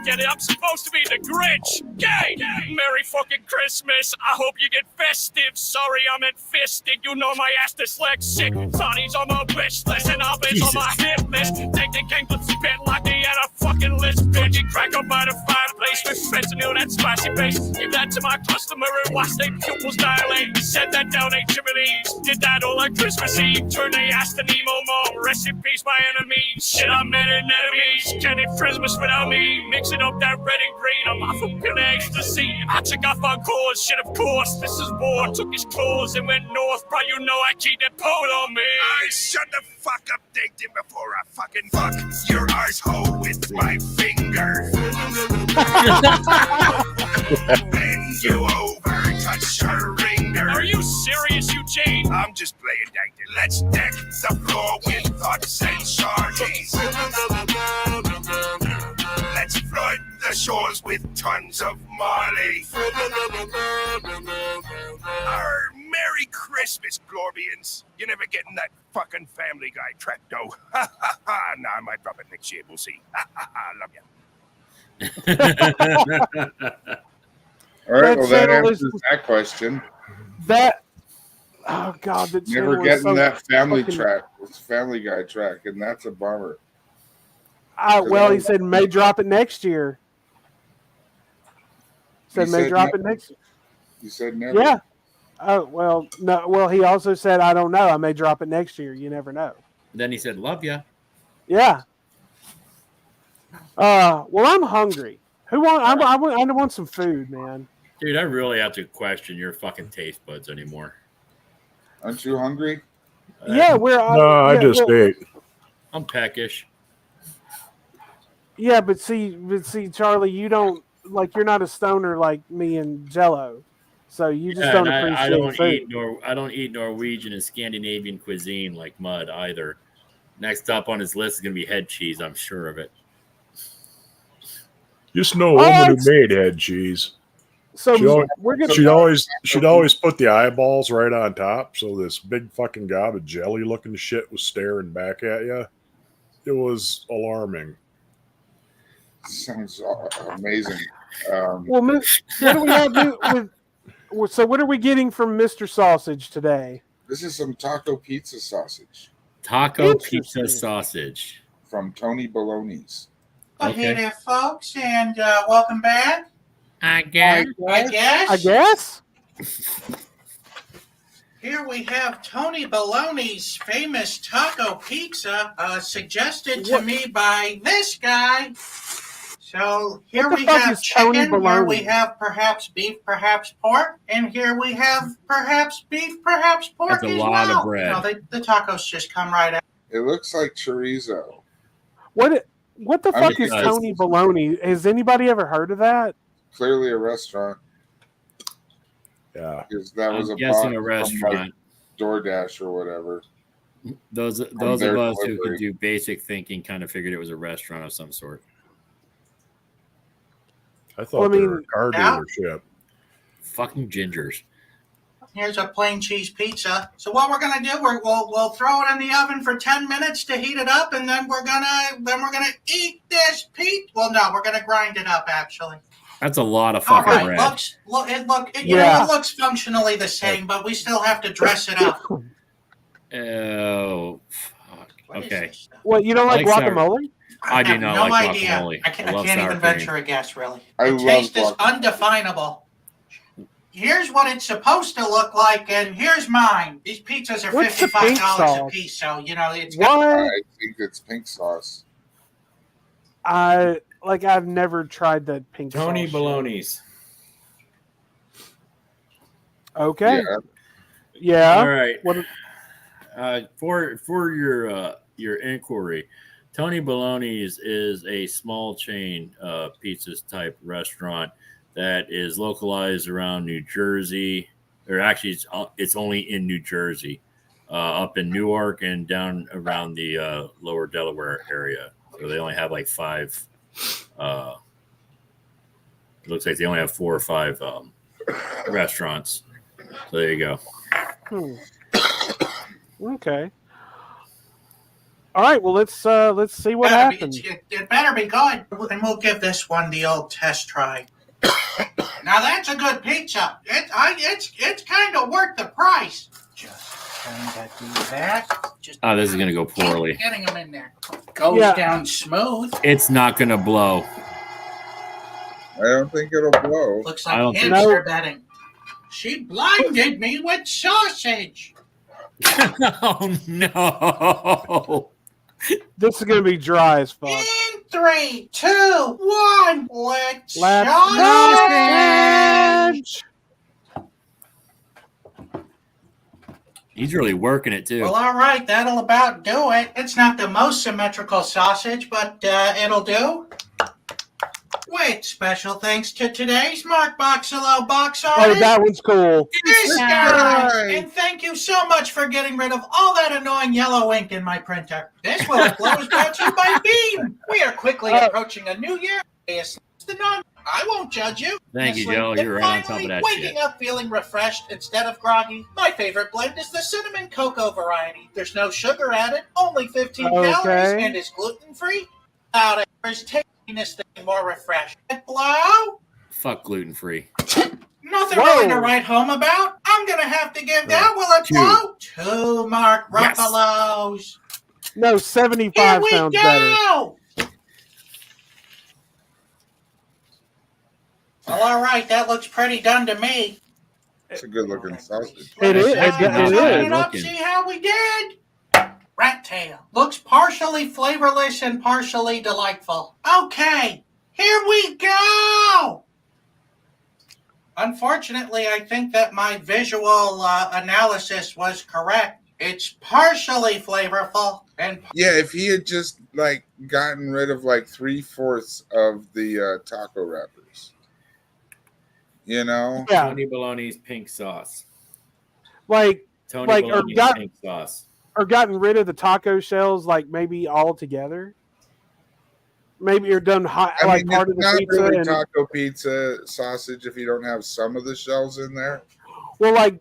get it. I'm supposed to be the Grinch. Gay. Merry fucking Christmas. I hope you get festive. Sorry, I'm fisted. You know my ass dyslexic. Toddy's on my wish list and I'll be on my hit list. Take the king to spit like they had a fucking list. Bitch, you crack up by the fireplace with fentanyl, that spicy base. Give that to my customer and watch their pupils dilate. Set that down, ain't chimneys. Did that all on Christmas Eve. Turn they ass to Nemo Mom. Rest in peace, my enemies. Shit, I'm mad at enemies. Can't eat Christmas without me. Mixing up that red and green. I'm off a pill of ecstasy. I check off on cause. Shit, of course. This is war. Took his clothes and went north. Bro, you know I keep that pole on me. I shut the fuck up, Dankton, before I fucking fuck your arsehole with my finger. Bend you over, touch your ringer. Are you serious, Eugene? I'm just playing, Dankton. Let's deck the floor with thoughts and charges. Let's flood the shores with tons of Molly. Merry Christmas, Glorbians. You're never getting that fucking Family Guy track, though. Ha ha ha. Nah, I might drop it next year. We'll see. Ha ha ha. Love ya. All right, well, that answers that question. Oh God, the never getting that family track. It's Family Guy track, and that's a bummer. Well, he said may drop it next year. Said may drop it next year. You said never. Yeah. Oh well, no. Well, he also said I don't know. I may drop it next year. You never know. Then he said, "Love ya." Yeah. Well, I'm hungry. I want some food, man. Dude, I really have to question your fucking taste buds anymore. Aren't you hungry? Yeah, I just ate. I'm peckish. Yeah, but see, Charlie, you don't you're not a stoner like me and Jello, so you just don't appreciate food. I don't eat Norwegian and Scandinavian cuisine like Mud either. Next up on his list is gonna be head cheese. I'm sure of it. Just know a woman who made head cheese. So she'd always put the eyeballs right on top, so this big fucking gob of jelly looking shit was staring back at you. It was alarming. Sounds amazing. Well, what do we have so what are we getting from Mr. Sausage today? This is some taco pizza sausage. Taco pizza sausage from Tony Baloney's. Well, hey there, folks, and welcome back. I guess. Here we have Tony Baloney's famous taco pizza, suggested to me by this guy. So here we have chicken, here we have perhaps beef, perhaps pork, and here we have perhaps beef, perhaps pork That's a as lot well. of bread. You know, the tacos just come right out. It looks like chorizo. What the fuck is Tony Baloney? Has anybody ever heard of that? Clearly a restaurant. Yeah. Because that was I'm a guessing box a restaurant. from, like, DoorDash or whatever. Those of us who could do basic thinking kind of figured it was a restaurant of some sort. I thought they were a car dealership. Fucking gingers. Here's a plain cheese pizza. So what we're gonna do? We'll throw it in the oven for 10 minutes to heat it up, and then we're gonna eat this pizza. Well, no, we're gonna grind it up actually. That's a lot of All fucking right, bread. it looks functionally the same, but we still have to dress it up. Oh, fuck. Okay. What, you don't like guacamole? I do not no like idea. guacamole. I can't love even sour cream. venture a guess, really. I The love taste is guacamole. undefinable. Here's what it's supposed to look like, and here's mine. These pizzas are What's the pink $55 a sauce? piece, so you know it's. What? I think it's pink sauce. I've never tried that pink Tony sauce. Baloney's. Okay. Yeah. All right. What? For your inquiry, Tony Baloney's is a small chain pizzas type restaurant that is localized around New Jersey, or actually it's only in New Jersey, up in Newark and down around the lower Delaware area. So they only have like 5. It looks like they only have 4 or 5 restaurants. So there you go. Okay. All right. Well, let's see what happens. It better be good, and we'll give this one the old test try. Now that's a good pizza. It's kind of worth the price. Just kind of do that. Just This is gonna go poorly. getting them in there. Goes down smooth. It's not gonna blow. I don't think it'll blow. Looks I like don't think hamster bedding. She blinded me with sausage. Oh no! This is gonna be dry as fuck. In 3, 2, 1, let's sausage. He's really working it too. Well, all right, that'll about do it. It's not the most symmetrical sausage, but it'll do. With special thanks to today's Mark Boxalo box Oh, artist. that one's cool. This guy. And thank you so much for getting rid of all that annoying yellow ink in my printer. This will is brought to you by Beam. We are quickly approaching a new year. It's the non. I won't judge you. Thank you, Honestly, Jello. and You're right on top of finally, that waking shit. up feeling refreshed instead of groggy. My favorite blend is the cinnamon cocoa variety. There's no sugar added, only 15 calories, and is gluten-free. Out there's tastiness thing more refreshed. Blow? Fuck gluten free. Nothing really to write home about. I'm gonna have to give that one a 2 Mark Ruffalos. No, 75 Here sounds we better. go. Well, all right, that looks pretty done to me. It's a good looking sausage. It is. See how we did. Rat tail. Looks partially flavorless and partially delightful. Okay, here we go. Unfortunately, I think that my visual analysis was correct. It's partially flavorful and Yeah, if he had just like gotten rid of like 3/4 of the taco wrappers, you know. Yeah. Tony Baloney's pink sauce. Like, Tony Baloney's pink sauce. Or gotten rid of the taco shells, like maybe all together. Maybe you're done hot, I like mean, part it's of the not pizza. really And, taco pizza sausage if you don't have some of the shells in there. well, like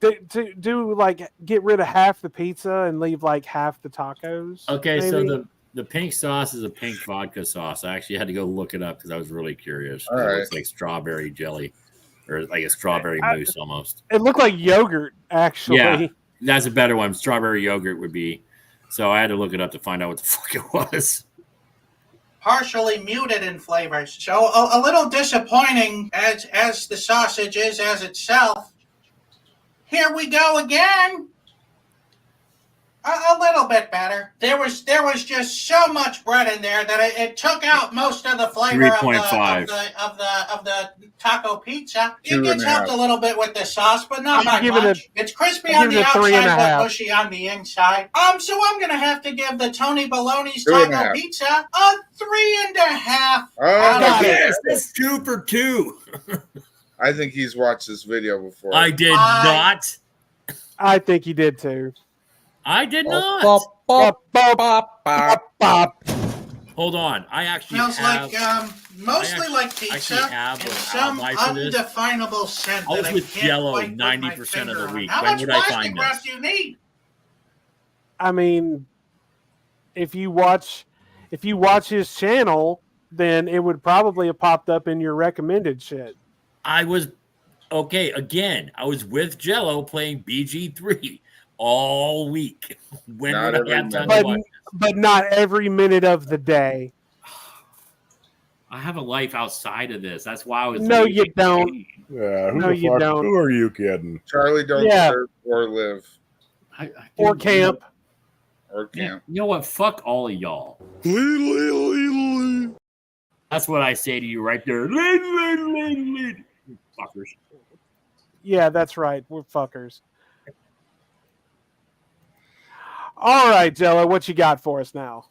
do like get rid of half the pizza and leave like half the tacos. Okay, maybe? so the pink sauce is a pink vodka sauce. I actually had to go look it up because I was really curious. All It right. looks like strawberry jelly, or like a strawberry mousse almost. It looked like yogurt, actually. Yeah, that's a better one. Strawberry yogurt would be. So I had to look it up to find out what the fuck it was. partially muted in flavors. So a little disappointing as the sausage is as itself. Here we go again. A little bit better. There was just so much bread in there that it took out most of the flavor of 3.5. the taco pizza. It 2.5. gets helped a little bit with the sauce, but not by much. It's crispy I'll on give the it a 3.5. outside, but mushy on the inside. So I'm gonna have to give the Tony Baloney's 2.5. taco pizza a 3.5. Oh, yes, that's 2 for 2. I think he's watched this video before. I did not. I think he did too. I did not. Hold on. I actually Smells have, like mostly like pizza have and a some alibi for this. undefinable scent I was that with I can't Jello quite put my 90% of finger the on. week. How When much would I plastic find wrap this? do you need? I mean, if you watch his channel, then it would probably have popped up in your recommended shit. I was okay. Again, I was with Jello playing BG3 all week. When Not would I have every time minute. to watch? But not every minute of the day. I have a life outside of this. That's why I was. No, leaving. you don't. Yeah, who No, the you fuck? don't. Who are you kidding? Charlie don't Yeah. serve or live Or camp. or Yeah, camp. you know what? Fuck all of y'all. That's what I say to you right there. Fuckers. Yeah, that's right. We're fuckers. All right, Jello, what you got for us now?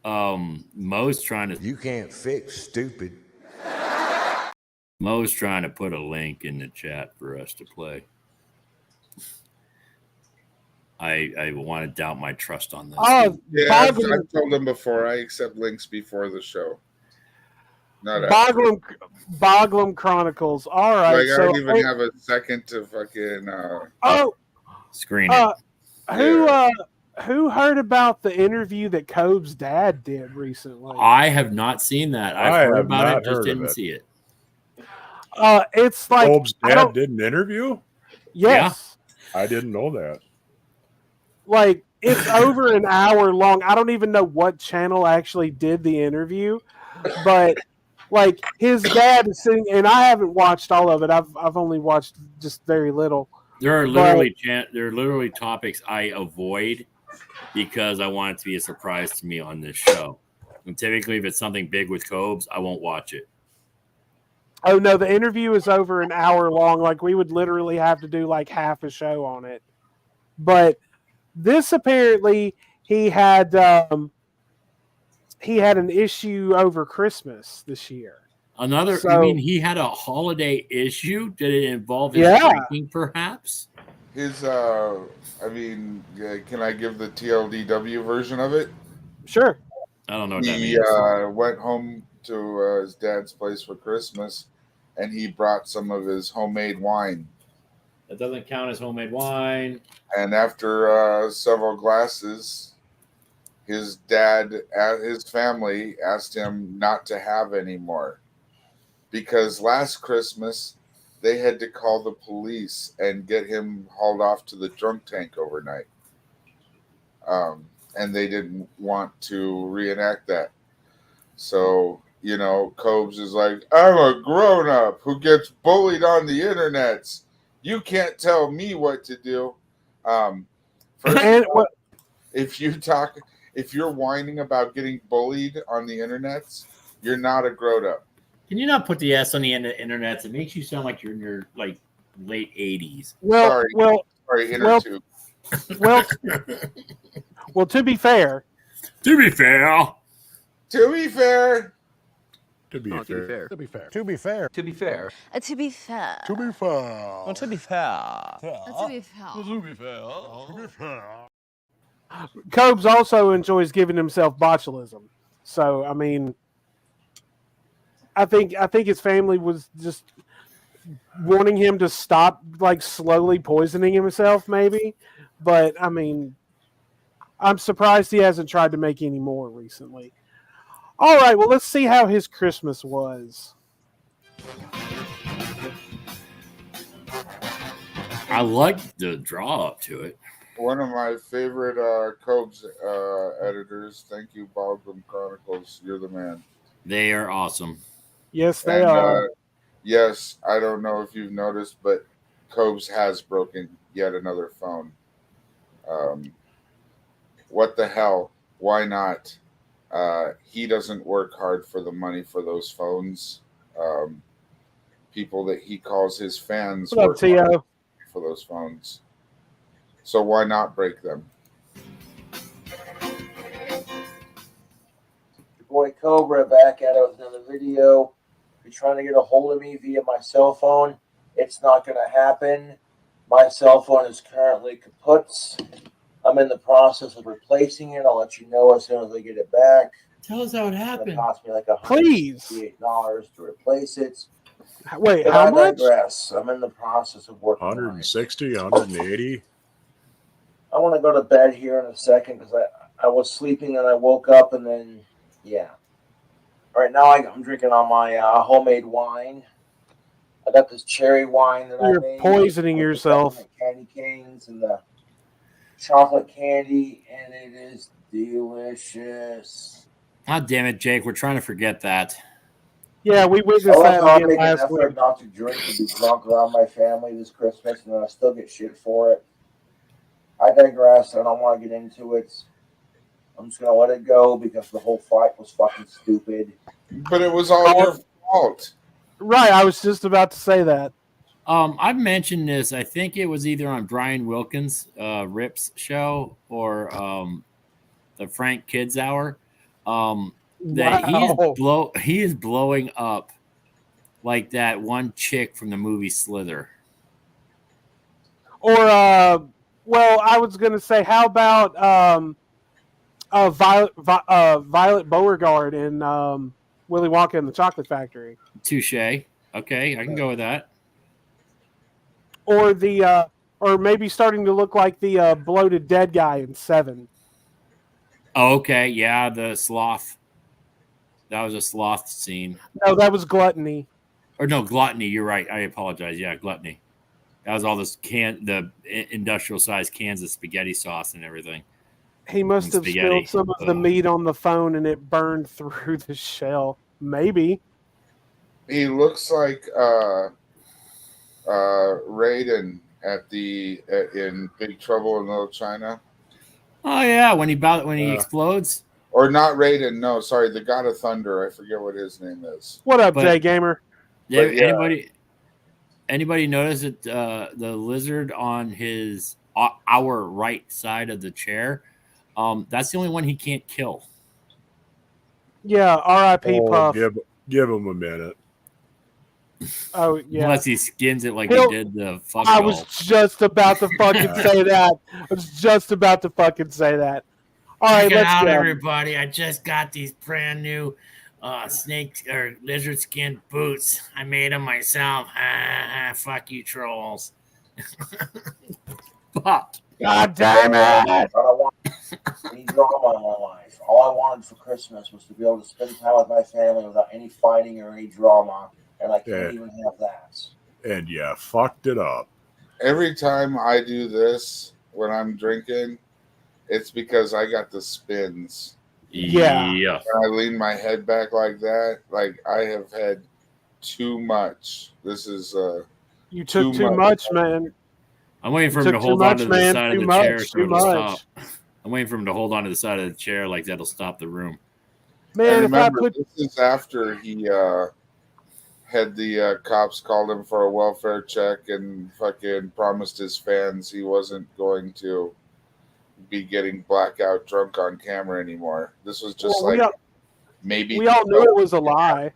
Mo's trying to. You can't fix stupid. Mo's trying to put a link in the chat for us to play. I want to doubt my trust on this. Oh, Yeah, I've told him before. I accept links before the show. Not after. Boglum Chronicles. All right. Like, I so don't even have a second to fucking. Screen it. Who heard about the interview that Cobes' dad did recently? I have not seen that. I've I heard have about not it, just heard of didn't it. see it. It's like Cobes' dad did an interview? Yes. I didn't know that. Like, it's over an hour long. I don't even know what channel actually did the interview, but like his dad is sitting, and I haven't watched all of it. I've only watched just very little. There are literally topics I avoid because I want it to be a surprise to me on this show. And typically, if it's something big with Cobes, I won't watch it. Oh no, the interview is over an hour long. Like, we would literally have to do like half a show on it. But this apparently he had an issue over Christmas this year. You mean he had a holiday issue? Did it involve his drinking, perhaps? His, can I give the TLDW version of it? Sure. I don't know what that He means. went home to his dad's place for Christmas, and he brought some of his homemade wine. That doesn't count as homemade wine. And after several glasses, his dad, his family asked him not to have any more. Because last Christmas, they had to call the police and get him hauled off to the drunk tank overnight. And they didn't want to reenact that. So, Cobes is like, I'm a grown-up who gets bullied on the internets. You can't tell me what to do. If you're whining about getting bullied on the internets, you're not a grown-up. Can you not put the S on the end of the internet? It makes you sound like you're in your late 80s. Inner tube. Well, to be fair. To be fair. To be fair. To be fair. To be fair. To be fair. To be fair. To be fair. To be fair. To be fair. To be fair. To be fair. To be fair. Cobes also enjoys giving himself botulism. So, I mean, I think his family was just wanting him to stop, like, slowly poisoning himself, maybe. But, I mean, I'm surprised he hasn't tried to make any more recently. All right, well, let's see how his Christmas was. I like the draw up to it. One of my favorite Cobes editors. Thank you, Boglum Chronicles. You're the man. They are awesome. Yes, they are. yes, I don't know if you've noticed, but Cobes has broken yet another phone. What the hell? Why not? He doesn't work hard for the money for those phones. People that he calls his fans What up, work hard T.O.? for those phones. So why not break them? Your boy Cobra back at it with another video. If you're trying to get a hold of me via my cell phone, it's not going to happen. My cell phone is currently kaput. I'm in the process of replacing it. I'll let you know as soon as I get it back. Tell us how it happened. It cost me like Please. $168 to replace it. Wait, But how I much? digress. I'm in the process of working on it. 160, 180. I want to go to bed here in a second because I was sleeping and I woke up and then, yeah. Right now I'm drinking on my homemade wine. I got this cherry wine that I You're made. poisoning with the yourself. peppermint candy canes and the chocolate candy, and it is delicious. God damn it, Jake. We're trying to forget that. Yeah, we I witnessed love that how I again make an last effort week. not to drink and be drunk around my family this Christmas, and then I still get shit for it. I digress. I don't want to get into it. I'm just going to let it go because the whole fight was fucking stupid. But it was all your fault. Right, I was just about to say that. I've mentioned this. I think it was either on Brian Wilkins' Rips show or the Frank Kids Hour. That he is blowing up like that one chick from the movie Slither. Or well, I was going to say, how about Violet Beauregard in Willy Wonka and the Chocolate Factory? Touche. Okay, I can go with that. Or the or maybe starting to look like the bloated dead guy in Seven. Oh, okay, yeah, the sloth. That was a sloth scene. No, that was Gluttony. Or no, Gluttony. You're right. I apologize. Yeah, Gluttony. That was all this the industrial sized cans of spaghetti sauce and everything. He must have spilled some of the meat on the phone and it burned through the shell. Maybe. He looks like Raiden in Big Trouble in Little China. Oh yeah, when he explodes. Or not Raiden, no, sorry, the God of Thunder. I forget what his name is. What up, Jay Gamer? Yeah, anybody notice that the lizard on our right side of the chair? That's the only one he can't kill. Yeah, R.I.P. Puff. Give him a minute. Oh yeah. Unless he skins it like he did the fuck. I was just about to fucking say that. All right, Check it let's out, go. everybody. I just got these brand new snake or lizard skin boots. I made them myself. Fuck you, trolls. Fuck. God damn it! I don't want any drama in my life. All I wanted for Christmas was to be able to spend time with my family without any fighting or any drama, and I can't even have that. And yeah, fucked it up. Every time I do this when I'm drinking, it's because I got the spins. Yeah. When I lean my head back like that, like I have had too much. This is you took too much, man. I'm waiting for him to hold on to the side of the chair so it'll stop. I'm waiting for him to hold on to the side of the chair like that'll stop the room. Man, remember, this is after he had the cops called him for a welfare check and fucking promised his fans he wasn't going to be getting blackout drunk on camera anymore. This was just maybe we all knew it was a lie.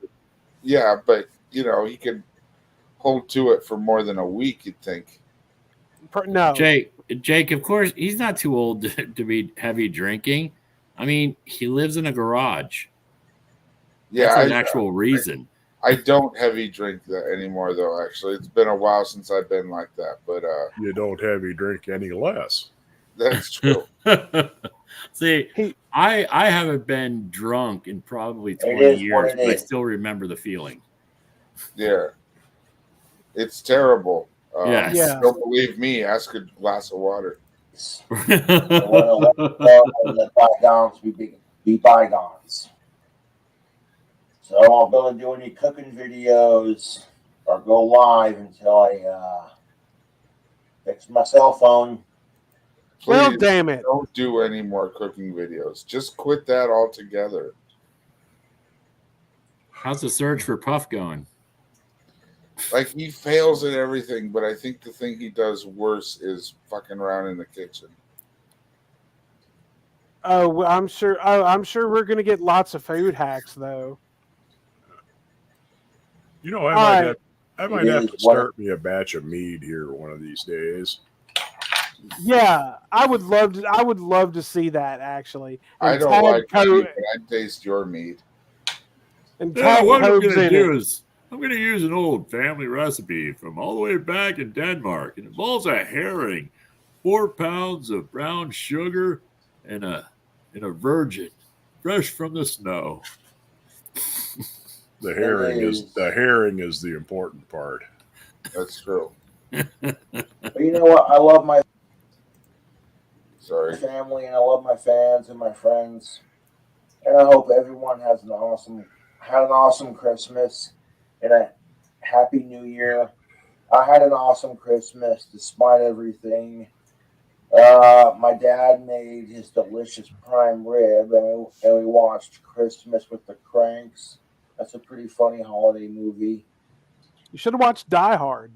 Yeah, but you know, he could hold to it for more than a week, you'd think. No. Jake, of course, he's not too old to be heavy drinking. I mean, he lives in a garage. Yeah, that's an actual reason. I don't heavy drink that anymore, though. Actually, it's been a while since I've been like that. But you don't heavy drink any less. That's true. See, I haven't been drunk in probably 20 years, but I still remember the feeling. Yeah, it's terrible. Yes. Yeah. Don't believe me? Ask a glass of water. Let bygones be bygones. So I'm going to do any cooking videos or or go live until I fix my cell phone. Please, well, damn it. don't do any more cooking videos. Just quit that altogether. How's the search for Puff going? Like, he fails at everything, but I think the thing he does worse is fucking around in the kitchen. Oh, well, I'm sure. Oh, I'm sure we're gonna get lots of food hacks, though. You know, I might have to start me a batch of mead here one of these days. Yeah, I would love to. I would love to see that actually. And I don't tag like Co- mead, but I taste your mead. And Yeah, tag what I'm Cobes going to in do it. is I'm going to use an old family recipe from all the way back in Denmark. It involves a herring, 4 pounds of brown sugar, and a virgin, fresh from the snow. The herring is the important part. That's true. But you know what? I love my family, and I love my fans and my friends, and I hope everyone had an awesome Christmas and a happy New Year. I had an awesome Christmas despite everything. My dad made his delicious prime rib, and we watched Christmas with the Cranks. That's a pretty funny holiday movie. You should have watched Die Hard.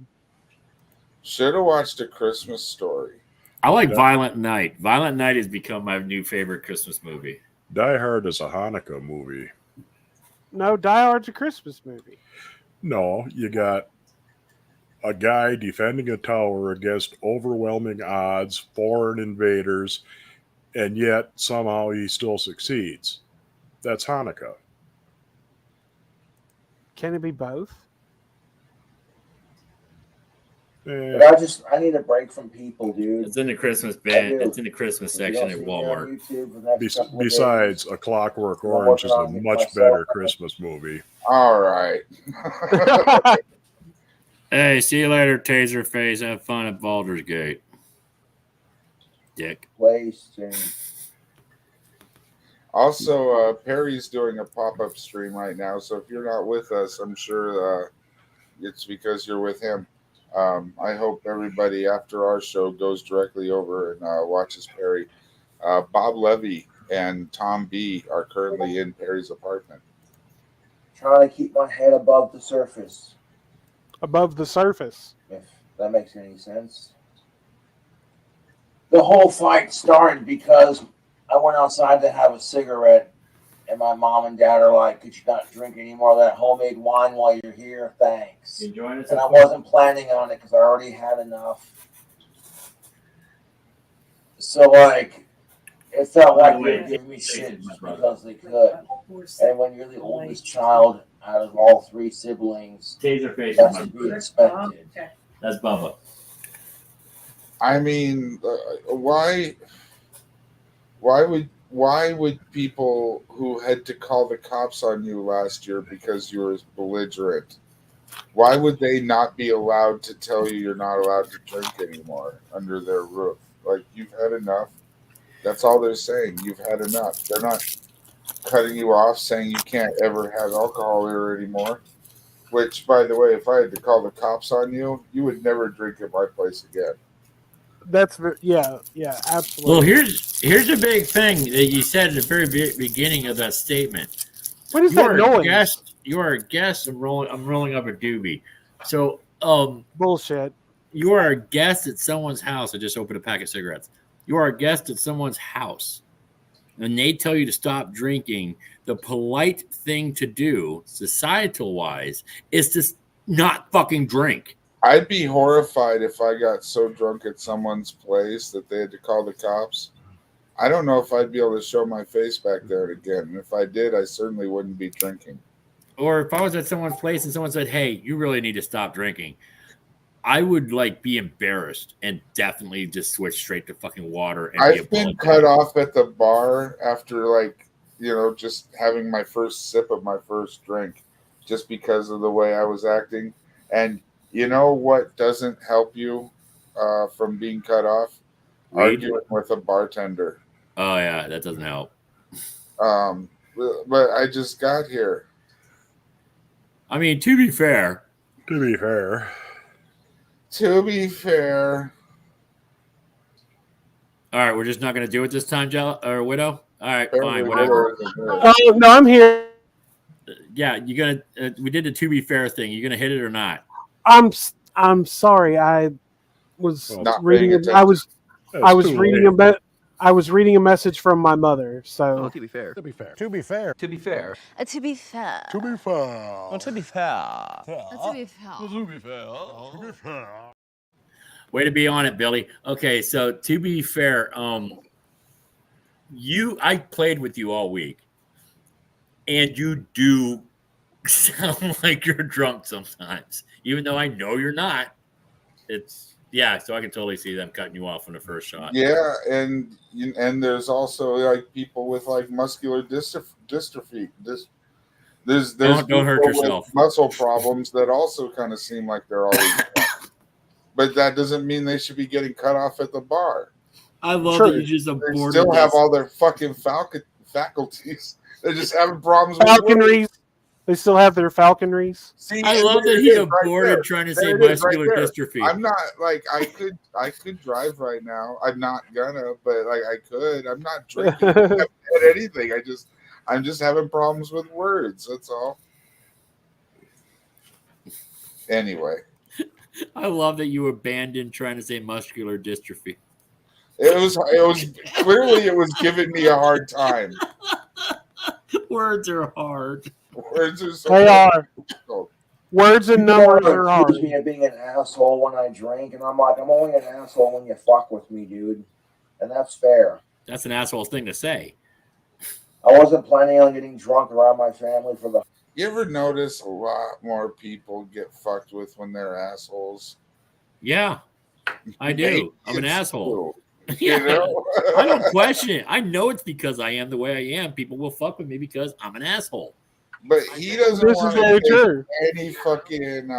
Should have watched A Christmas Story. I like Violent Night. Violent Night has become my new favorite Christmas movie. Die Hard is a Hanukkah movie. No, Die Hard's a Christmas movie. No, you got a guy defending a tower against overwhelming odds, foreign invaders, and yet somehow he still succeeds. That's Hanukkah. Can it be both? But I need a break from people, dude. It's in the Christmas bin. It's in the Christmas section at Walmart. Besides, A Clockwork Orange is a much better Christmas movie. All right. Hey, see you later, Taserface. Have fun at Baldur's Gate. Dick. Wasting. Also, Perry's doing a pop-up stream right now, so if you're not with us, I'm sure it's because you're with him. I hope everybody after our show goes directly over and watches Perry. Bob Levy and Tom B are currently in Perry's apartment. Trying to keep my head above the surface. Above the surface. If that makes any sense. The whole fight started because I went outside to have a cigarette, and my mom and dad are like, "Could you not drink any more of that homemade wine while you're here? Thanks." And I wasn't planning on it because I already had enough. So, like, it felt like they were giving me shit just because they could. And when you're the oldest child out of all 3 siblings, Taserface that's to be expected. That's Bubba. I mean, why would people who had to call the cops on you last year because you were belligerent, why would they not be allowed to tell you you're not allowed to drink anymore under their roof? Like, you've had enough. That's all they're saying. You've had enough. They're not cutting you off saying you can't ever have alcohol here anymore. Which, by the way, if I had to call the cops on you, you would never drink at my place again. That's yeah, absolutely. Well, here's a big thing that you said at the very beginning of that statement. What is that noise? You are a guest. I'm rolling up a doobie. So, bullshit. You are a guest at someone's house. I just opened a pack of cigarettes. You are a guest at someone's house, and they tell you to stop drinking. The polite thing to do, societal wise, is to not fucking drink. I'd be horrified if I got so drunk at someone's place that they had to call the cops. I don't know if I'd be able to show my face back there again. And if I did, I certainly wouldn't be drinking. Or if I was at someone's place and someone said, "Hey, you really need to stop drinking," I would be embarrassed and definitely just switch straight to fucking water. And I've been cut off at the bar after just having my first sip of my first drink, just because of the way I was acting. And you know what doesn't help you from being cut off? Weed? Arguing with a bartender. Oh yeah, that doesn't help. But I just got here. I mean, to be fair, To be fair. To be fair. All right, we're just not going to do it this time, Jello or Widow. All right, fine, Apparently whatever. Oh no, I'm here. Yeah, you gonna? We did the to be fair thing. You gonna hit it or not? I'm sorry. I was Not reading. paying I was too reading late. I was reading a message from my mother. So To be fair. To be fair. To be fair. To be fair. To be fair. To be fair. To be fair. To be fair. To be fair. To be fair. Way to be on it, Billy. Okay, so to be fair, I played with you all week, and you do sound like you're drunk sometimes, even though I know you're not. So I can totally see them cutting you off on the first shot. Yeah, and there's also like people with like muscular dystrophy. There's Don't hurt people with yourself. muscle problems that also kind of seem like they're always drunk. But that doesn't mean they should be getting cut off at the bar. I love True. that you just They aborted still have this. all their fucking faculties. They're just having problems with falconries. words. They still have their falconries. See, I and love there that it he is right aborted there. trying to There say it is right muscular there. dystrophy. I'm not like I could drive right now. I'm not gonna, but like I could. I'm not drinking. I haven't had anything. I'm just having problems with words. That's all. Anyway, I love that you abandoned trying to say muscular dystrophy. it was clearly it was giving me a hard time. Words are hard. Words are so They are. difficult. Words and numbers are hard. Accuse me of being an asshole when I drink, and I'm like, I'm only an asshole when you fuck with me, dude, and that's fair. That's an asshole thing to say. I wasn't planning on getting drunk around my family for the. You ever notice a lot more people get fucked with when they're assholes? Yeah, I do. I'm an It's asshole. true. Yeah. You know? I don't question it. I know it's because I am the way I am. People will fuck with me because I'm an asshole. But he doesn't This want is very to true. take any fucking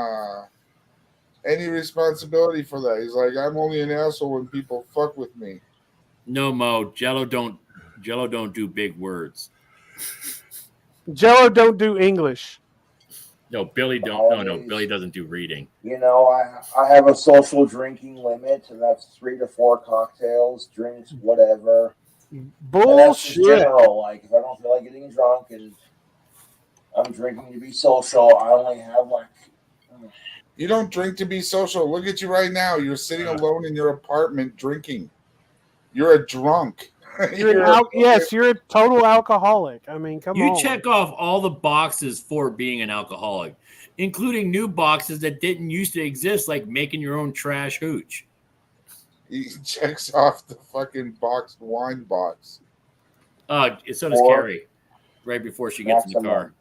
any responsibility for that. He's like, I'm only an asshole when people fuck with me. No, Mo, Jello don't do big words. Jello don't do English. No, Billy don't. No, Billy doesn't do reading. You know, I have a social drinking limit, and that's 3 to 4 cocktails, drinks, whatever. And that's just Bullshit. general. Like, if I don't feel like getting drunk and I'm drinking to be social, I only have like. You don't drink to be social. Look at you right now. You're sitting alone in your apartment drinking. You're a drunk. You're a total alcoholic. I mean, come on. You check off all the boxes for being an alcoholic, including new boxes that didn't used to exist, like making your own trash hooch. He checks off the fucking boxed wine box. So does Carrie. Right before she gets in the car.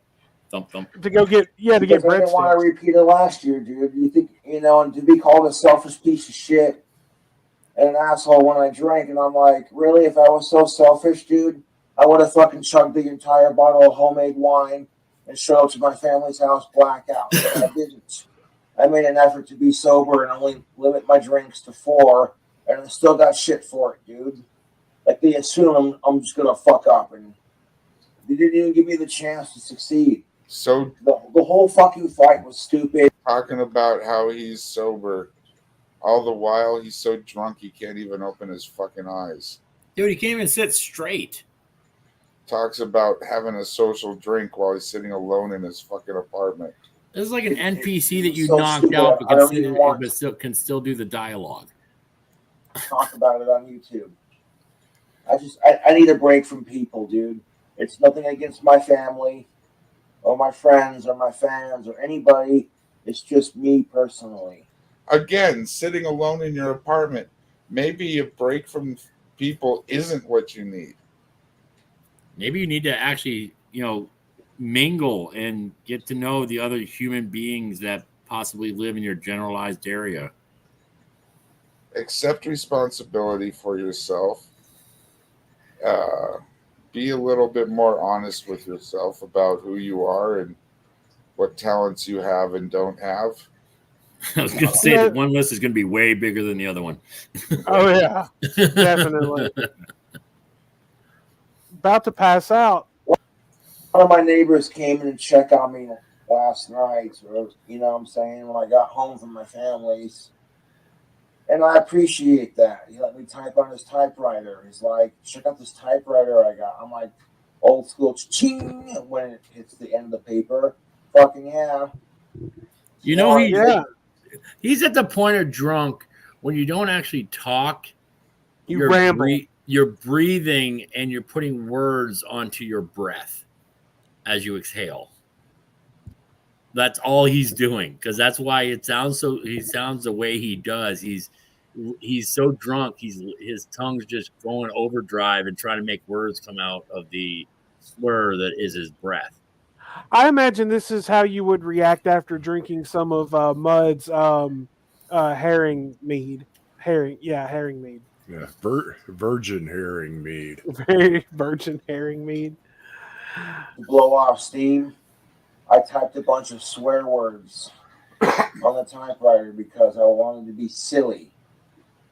Thump thump. To go get to get Because I didn't want to repeat it last year, dude. You think, and to be called a selfish piece of shit and an asshole when I drank, and I'm like, really? If I was so selfish, dude, I would have fucking chugged the entire bottle of homemade wine and showed up to my family's house blackout. But I didn't. I made an effort to be sober and only limit my drinks to 4, and I still got shit for it, dude. Like, they assume I'm just gonna fuck up, and they didn't even give me the chance to succeed. So the whole fucking fight was stupid. Talking about how he's sober, all the while he's so drunk he can't even open his fucking eyes. Dude, he can't even sit straight. Talks about having a social drink while he's sitting alone in his fucking apartment. This is like an NPC that you so knocked stupid. out, I don't even want but can still do the dialogue. Talk about it on YouTube. I need a break from people, dude. It's nothing against my family or my friends or my fans or anybody. It's just me personally. Again, sitting alone in your apartment. Maybe a break from people isn't what you need. Maybe you need to actually, mingle and get to know the other human beings that possibly live in your generalized area. Accept responsibility for yourself. Be a little bit more honest with yourself about who you are and what talents you have and don't have. I was going to say that one list is going to be way bigger than the other one. Oh, yeah. Definitely. About to pass out. One of my neighbors came in to check on me last night, or you know what I'm saying, when I got home from my family's. And I appreciate that. He let me type on his typewriter. He's like, check out this typewriter I got. I'm like, old school ching when it hits the end of the paper. Fucking yeah. You know, he's at the point of drunk when you don't actually talk. You ramble. You're breathing and you're putting words onto your breath as you exhale. That's all he's doing, because that's why he sounds the way he does. He's so drunk, his tongue's just going overdrive and trying to make words come out of the slur that is his breath. I imagine this is how you would react after drinking some of Mud's herring mead. Herring mead. Yeah, virgin herring mead. Very virgin herring mead. To blow off steam, I typed a bunch of swear words on the typewriter because I wanted to be silly.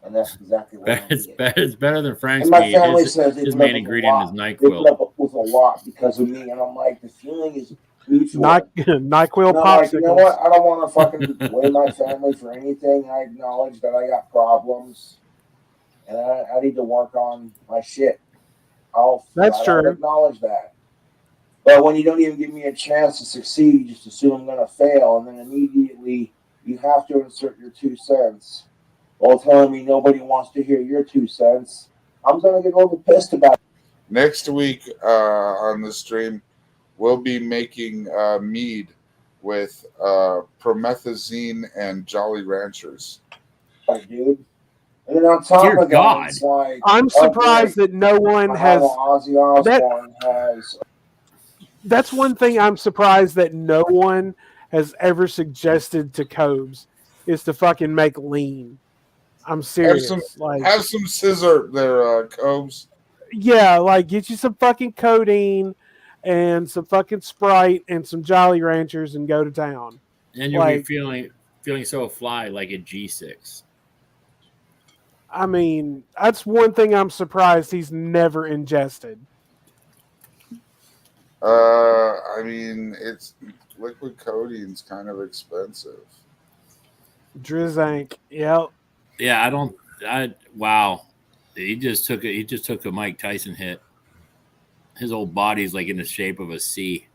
And that's exactly what it's better than Frank's and my mead. family says His main ingredient is They NyQuil. put up with a lot because of me. And I'm like, the feeling is mutual. NyQuil popsicles. Like, you know what? I don't want to fucking blame my family for anything. I acknowledge that I got problems. And I need to work on my shit. That's true. Acknowledge that. But when you don't even give me a chance to succeed, you just assume I'm going to fail. And then immediately you have to insert your 2 cents. While telling me nobody wants to hear your 2 cents, I'm going to get a little pissed about it. Next week on the stream, we'll be making mead with promethazine and Jolly Ranchers. Dude. And then on top of that, it's like, I'm surprised that no one has. Ozzy Osbourne has. That's one thing I'm surprised that no one has ever suggested to Cobes is to fucking make lean. I'm serious. Have some scissor there, Cobes. Yeah, like get you some fucking codeine and some fucking Sprite and some Jolly Ranchers and go to town. And you'll be feeling so fly like a G6. I mean, that's one thing I'm surprised he's never ingested. I mean, it's liquid codeine's kind of expensive. Drizank, yep. Yeah, wow. He just took a Mike Tyson hit. His whole body's like in the shape of a C.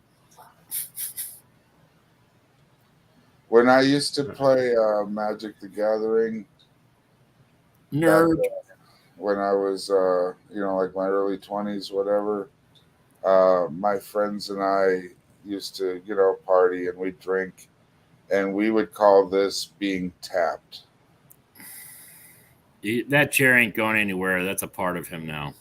When I used to play Magic the Gathering, nerd. When I was, like my early 20s, whatever, my friends and I used to, party and we'd drink, and we would call this being tapped. That chair ain't going anywhere. That's a part of him now.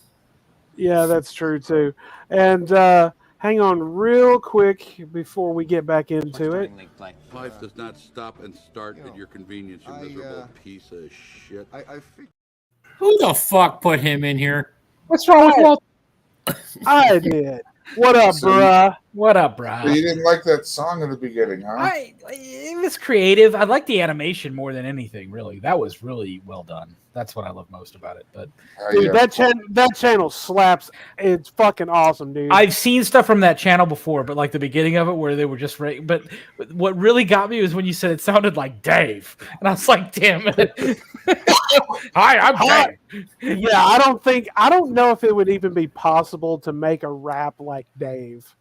Yeah, that's true too. And hang on real quick before we get back into it. Life does not stop and start at your convenience, you miserable piece of shit. Who the fuck put him in here? What's wrong with Walt? I did. What up, bruh? What up, bruh? You didn't like that song in the beginning, huh? It was creative. I like the animation more than anything, really. That was really well done. That's what I love most about it. But dude, that channel slaps. It's fucking awesome, dude. I've seen stuff from that channel before, but like the beginning of it where they were just but what really got me was when you said it sounded like Dave. And I was like, damn it. Hi, I'm Dave. Yeah, I don't know if it would even be possible to make a rap like Dave.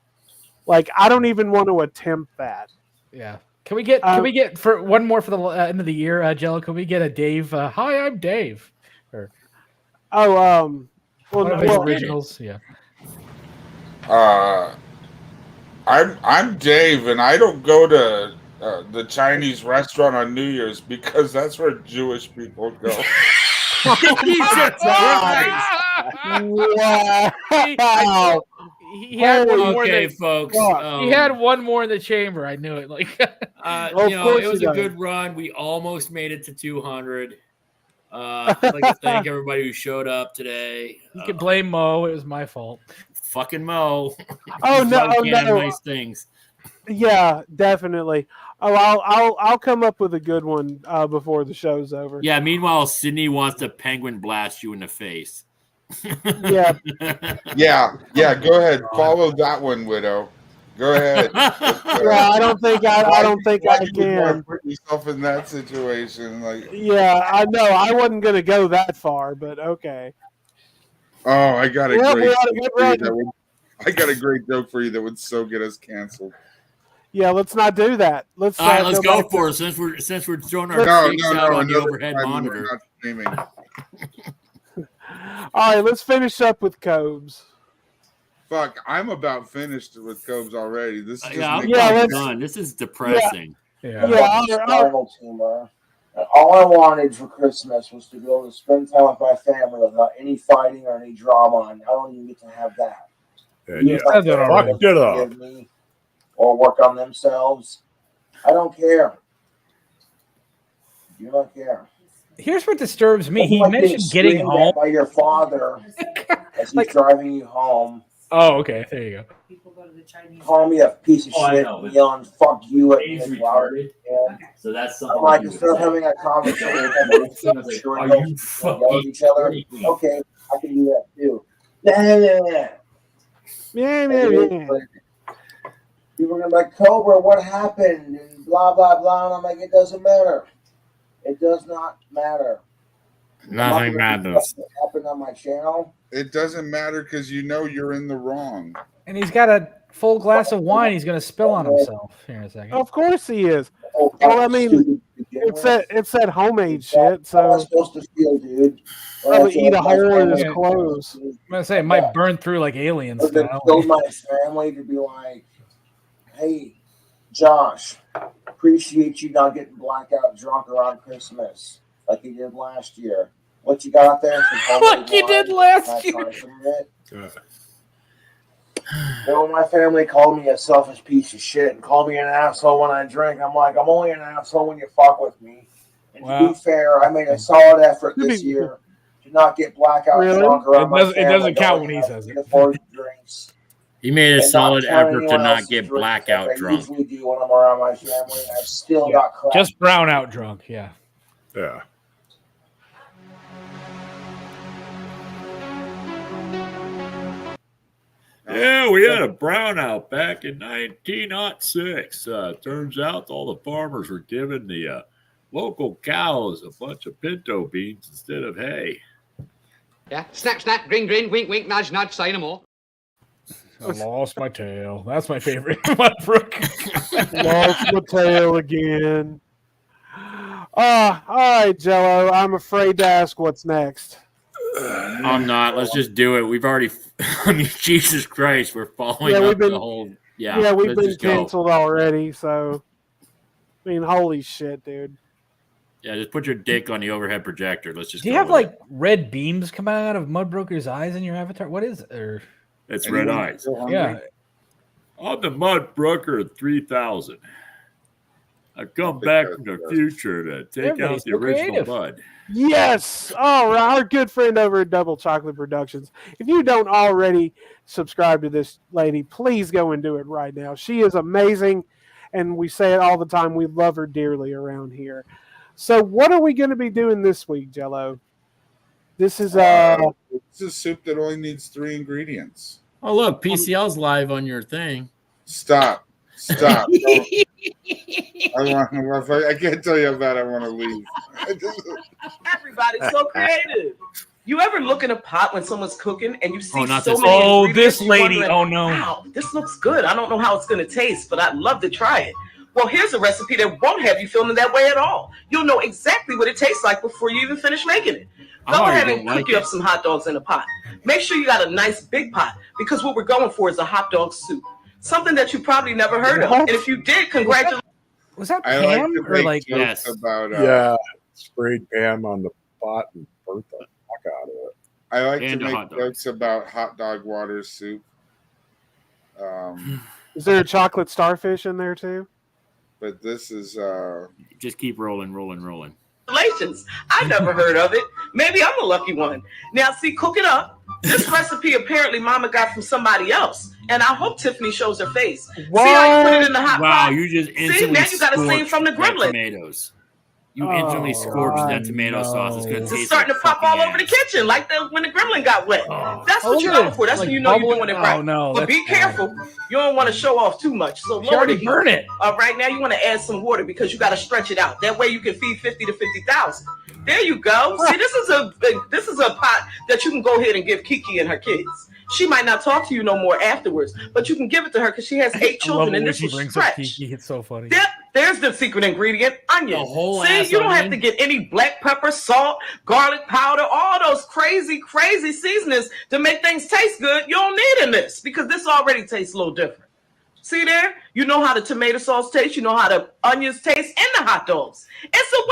Like, I don't even want to attempt that. Yeah. Can we get for one more for the end of the year, Jello? Can we get a Dave? Hi, I'm Dave. Or one of his originals. Yeah. I'm Dave, and I don't go to the Chinese restaurant on New Year's because that's where Jewish people go. Jesus Christ! Wow. He had one more folks. He had one more in the chamber. I knew it. Like, it was a good run. We almost made it to 200. I'd like to thank everybody who showed up today. You can blame Mo. It was my fault. Fucking Mo. Oh no! Nice things. Yeah, definitely. Oh, I'll come up with a good one before the show's over. Yeah. Meanwhile, Sydney wants to penguin blast you in the face. Yeah. Yeah. Go ahead. Follow that one, Widow. Go ahead. Yeah, I don't think I can. Put yourself in that situation, like. Yeah, I know. I wasn't going to go that far, but okay. Oh, I got a Yeah, we great. ought to get joke for you ready. that would, I got a great joke for you that would so get us canceled. Yeah, let's not do that. Let's All right, let's go back for it since we're throwing our fakes out on the overhead monitor. Not streaming. All right, let's finish up with Cobes. Fuck, I'm about finished with Cobes already. This is I'm done. This is depressing. Final tumor. And all I wanted for Christmas was to be able to spend time with my family without any fighting or any drama, and I don't even get to have that. Fuck it up. Me or work on themselves. I don't care. You don't care. Here's what disturbs me. He Like mentioned being getting screamed home at by your father as he's driving you home. Oh, okay. There you go. Call me a piece of Oh, I shit know, and yelling "fuck you" at me He's as loud. retarded. So that's I'm something. like, he would instead of say. having a conversation, Are you yell at each other. Okay, I can do that too. Yeah. People are gonna be like, Cobra, what happened? And blah blah blah. And I'm like, it doesn't matter. It does not matter. Nothing matters. What happened on my channel? It doesn't matter because you know you're in the wrong. And he's got a full glass of wine. He's going to spill on himself here in a second. Of course he is. Well, I mean, it's that homemade shit. So How am I supposed to feel, dude? Probably eat a hole in his clothes. I'm going to say it might burn through like aliens. But then told my family to be like, hey, Josh, appreciate you not getting blackout drunk around Christmas like you did last year. What you got there? Like you did last year. When my family called me a selfish piece of shit and called me an asshole when I drink, I'm like, I'm only an asshole when you fuck with me. And to be fair, I made a solid effort this year to not get blackout drunk around my family. It doesn't count when he says it. Drinks. He made a And solid not counting effort to anyone not else's get drinks blackout like I drunk. usually do when I'm around my family, and I've still got crap. Just brown out drunk, yeah. Yeah. Yeah, we had a brownout back in 1906. Turns out all the farmers were giving the local cows a bunch of pinto beans instead of hay. Yeah, snap, snap, grin, grin, wink, wink, nudge, nudge, say no more. I lost my tail. That's my favorite. Mudbrook. Lost my tail again. All right, Jello. I'm afraid to ask what's next. I'm not. Let's just do it. We've already. I mean, Jesus Christ, we're following up the whole. Yeah, we've let's been just go. canceled already. So, I mean, holy shit, dude. Yeah, just put your dick on the overhead projector. Let's just. Do you go have with like it. red beams coming out of Mudbroker's eyes in your avatar? What is it? Or... It's red eyes. Yeah. I'm the Mudbroker 3000. I've come back from the future to take Everybody's out the so original creative. Mud. Yes. All right. Our good friend over at Double Chocolate Productions. If you don't already subscribe to this lady, please go and do it right now. She is amazing. And we say it all the time. We love her dearly around here. So what are we going to be doing this week, Jello? This is It's a soup that only needs 3 ingredients. Oh, look, PCL's live on your thing. Stop. I can't tell you how bad I want to leave. Everybody's so creative. You ever look in a pot when someone's cooking and you see not so this many lady. Oh, ingredients, this you're lady. wondering, Oh, no. Wow, this looks good. I don't know how it's going to taste, but I'd love to try it. Well, here's a recipe that won't have you feeling that way at all. You'll know exactly what it tastes like before you even finish making it. Go ahead and cook you up some hot dogs in a pot. Make sure you got a nice big pot because what we're going for is a hot dog soup. Something that you probably never heard of. And if you did, congratulations. Was that I Pam like to or make like jokes about Yeah, sprayed Pam on the pot and burnt the fuck out of it. I like And to a make hot dog. jokes about hot dog water soup. Is there a chocolate starfish in there too? But this is Just keep rolling. I never heard of it. Maybe I'm the lucky one. Now, see, cook it up. This recipe apparently Mama got from somebody else. And I hope Tiffany shows her face. What? See how you put it in the hot Wow, pot? you just See, instantly now you got a scene scorched from the red gremlin. tomatoes. You instantly scorch that tomato sauce. It's gonna It's taste starting like to pop fucking all over the ass. kitchen, like when the gremlin got wet. That's Oh, what you're look at going it. for. That's Like when you know you're bubbling? doing it Oh, right. no, But that's be careful. You don't want to show off too much. So She lower already the heat. burned it. Right now, you want to add some water because you got to stretch it out. That way, you can feed 50 to 50,000. There you go. See, this is a pot that you can go ahead and give Kiki and her kids. She might not talk to you no more afterwards, but you can give it to her because she has 8 I love children, it and when this she will brings up stretch. Kiki. It's so funny. There's the secret ingredient, onion. The whole See, ass you don't have onion? to get any black pepper, salt, garlic powder, all those crazy seasonings to make things taste good. You don't need in this because this already tastes a little different. See there? You know how the tomato sauce tastes. You know how the onions taste and the hot dogs. It's a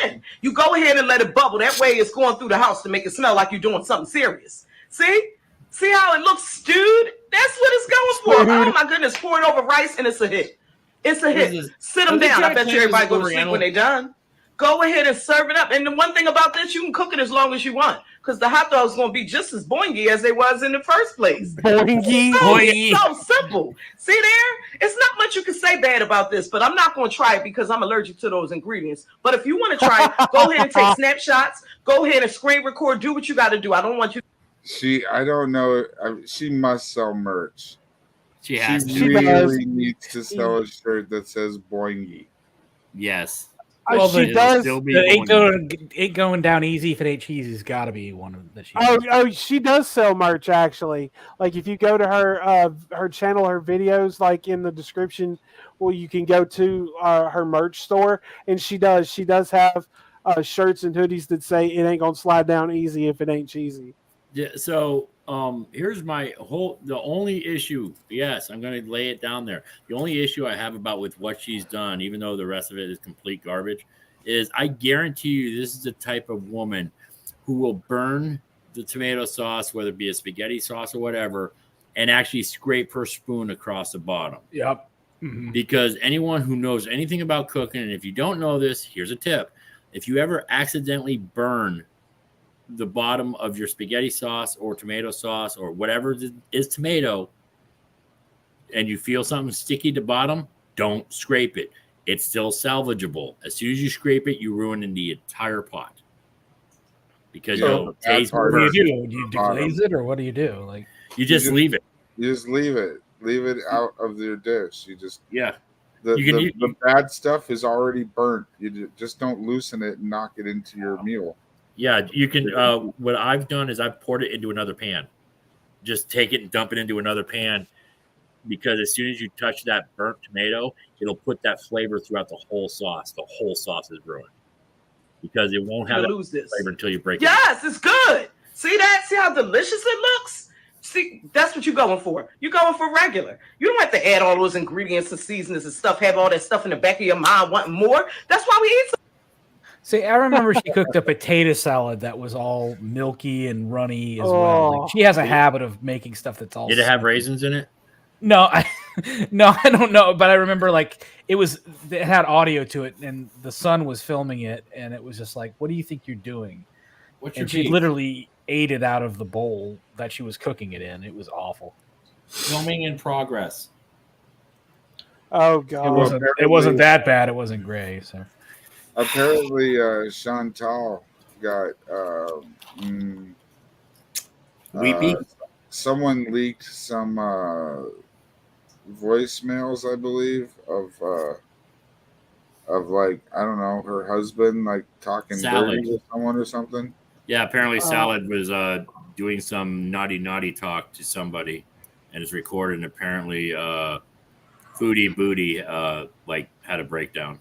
win-win. You go ahead and let it bubble. That way it's going through the house to make it smell like you're doing something serious. See? See how it looks stewed? That's what it's going for. Oh, my goodness. Pour it over rice, and it's a hit. It's a hit. Sit them down. I bet you everybody go to sleep when they're done. Go ahead and serve it up. And the one thing about this, you can cook it as long as you want because the hot dog's going to be just as boingy as they was in the first place. Boingy. It's so simple. See there? It's not much you can say bad about this, but I'm not going to try it because I'm allergic to those ingredients. But if you want to try it, go ahead and take snapshots. Go ahead and screen record. Do what you got to do. I don't want you. I don't know. She must sell merch. She has to. She really needs to sell a shirt that says Boingy. Yes. Well, she does. Ain't going down easy if it ain't cheesy's got to be one of that. She does sell merch actually. Like if you go to her channel, her videos, like in the description, well, you can go to her merch store, and she does have shirts and hoodies that say it ain't gonna slide down easy if it ain't cheesy. Yeah, so here's the only issue. Yes, I'm going to lay it down there. The only issue I have about with what she's done, even though the rest of it is complete garbage, is I guarantee you this is the type of woman who will burn the tomato sauce, whether it be a spaghetti sauce or whatever, and actually scrape her spoon across the bottom. Yep. Mm-hmm. Because anyone who knows anything about cooking, and if you don't know this, here's a tip. If you ever accidentally burn the bottom of your spaghetti sauce or tomato sauce or whatever is tomato, and you feel something sticky at the bottom, don't scrape it. It's still salvageable. As soon as you scrape it, you ruin the entire pot because it'll taste. What do you do? Do you deglaze it or what do you do? Like you just leave it. You just leave it. Leave it out of your dish. You just The bad stuff is already burnt. You just don't loosen it and knock it into your meal. Yeah, you can. What I've done is I've poured it into another pan. Just take it and dump it into another pan because as soon as you touch that burnt tomato, it'll put that flavor throughout the whole sauce. The whole sauce is ruined because it won't have that flavor until you break it. Yes, it's good. See that? See how delicious it looks? See, that's what you're going for. You're going for regular. You don't have to add all those ingredients and seasonings and stuff, have all that stuff in the back of your mind wanting more. That's why we eat some. See, I remember she cooked a potato salad that was all milky and runny as well. Like, she has a habit of making stuff that's all. Did it have raisins in it? No, I don't know. But I remember like it had audio to it, and the son was filming it, and it was just like, "What do you think you're doing?" And she literally ate it out of the bowl that she was cooking it in. It was awful. Filming in progress. Oh god, it wasn't that bad. It wasn't gray. So. Apparently, Chantal got weepy. Someone leaked some voicemails, I believe, of like I don't know her husband like talking dirty to someone or something. Yeah, apparently Salad was doing some naughty talk to somebody, and it's recorded. And apparently, Foodie Booty like had a breakdown.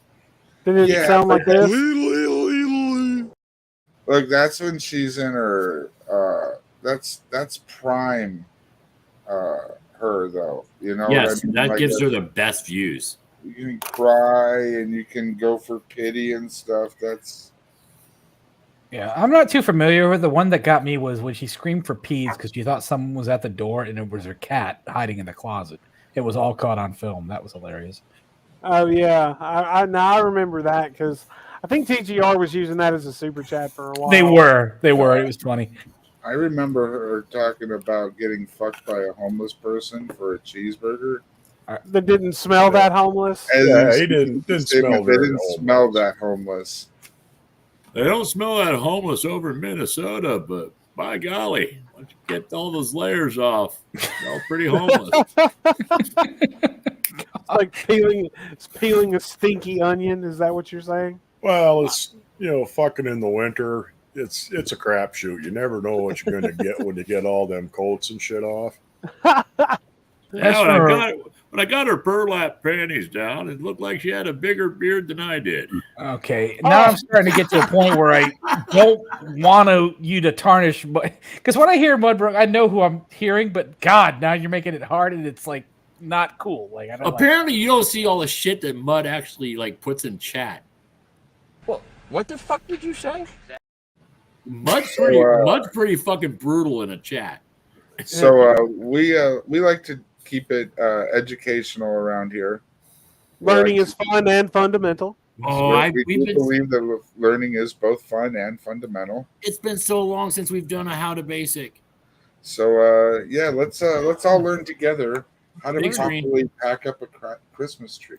Did it sound like this? Look, that's when she's in her. That's prime. Her though, you know. Yes, what I mean? that Like, gives her the best views. You can cry and you can go for pity and stuff. That's. Yeah, I'm not too familiar with the one that got me was when she screamed for peas because she thought someone was at the door and it was her cat hiding in the closet. It was all caught on film. That was hilarious. Oh yeah, I remember that because I think TGR was using that as a super chat for a while. They were. It was funny. I remember her talking about getting fucked by a homeless person for a cheeseburger. That didn't smell that homeless. Yeah, he didn't smell They didn't smell that homeless. They don't smell that homeless over in Minnesota, but by golly, once you get all those layers off, smell pretty homeless. It's like peeling a stinky onion. Is that what you're saying? Well, it's fucking in the winter. It's a crapshoot. You never know what you're going to get when you get all them coats and shit off. Yeah, when I got her burlap panties down, it looked like she had a bigger beard than I did. Okay, now I'm starting to get to a point where I don't want you to tarnish, because when I hear Mudbrook, I know who I'm hearing. But God, now you're making it hard, and it's like not cool. Like I don't. Apparently, you don't see all the shit that Mud actually like puts in chat. Well, what the fuck did you say? Mud's pretty fucking brutal in a chat. So we like to keep it educational around here. Learning is fun and fundamental. We do believe that learning is both fun and fundamental. It's been so long since we've done a How to Basic. So let's all learn together how to properly pack up a Christmas tree.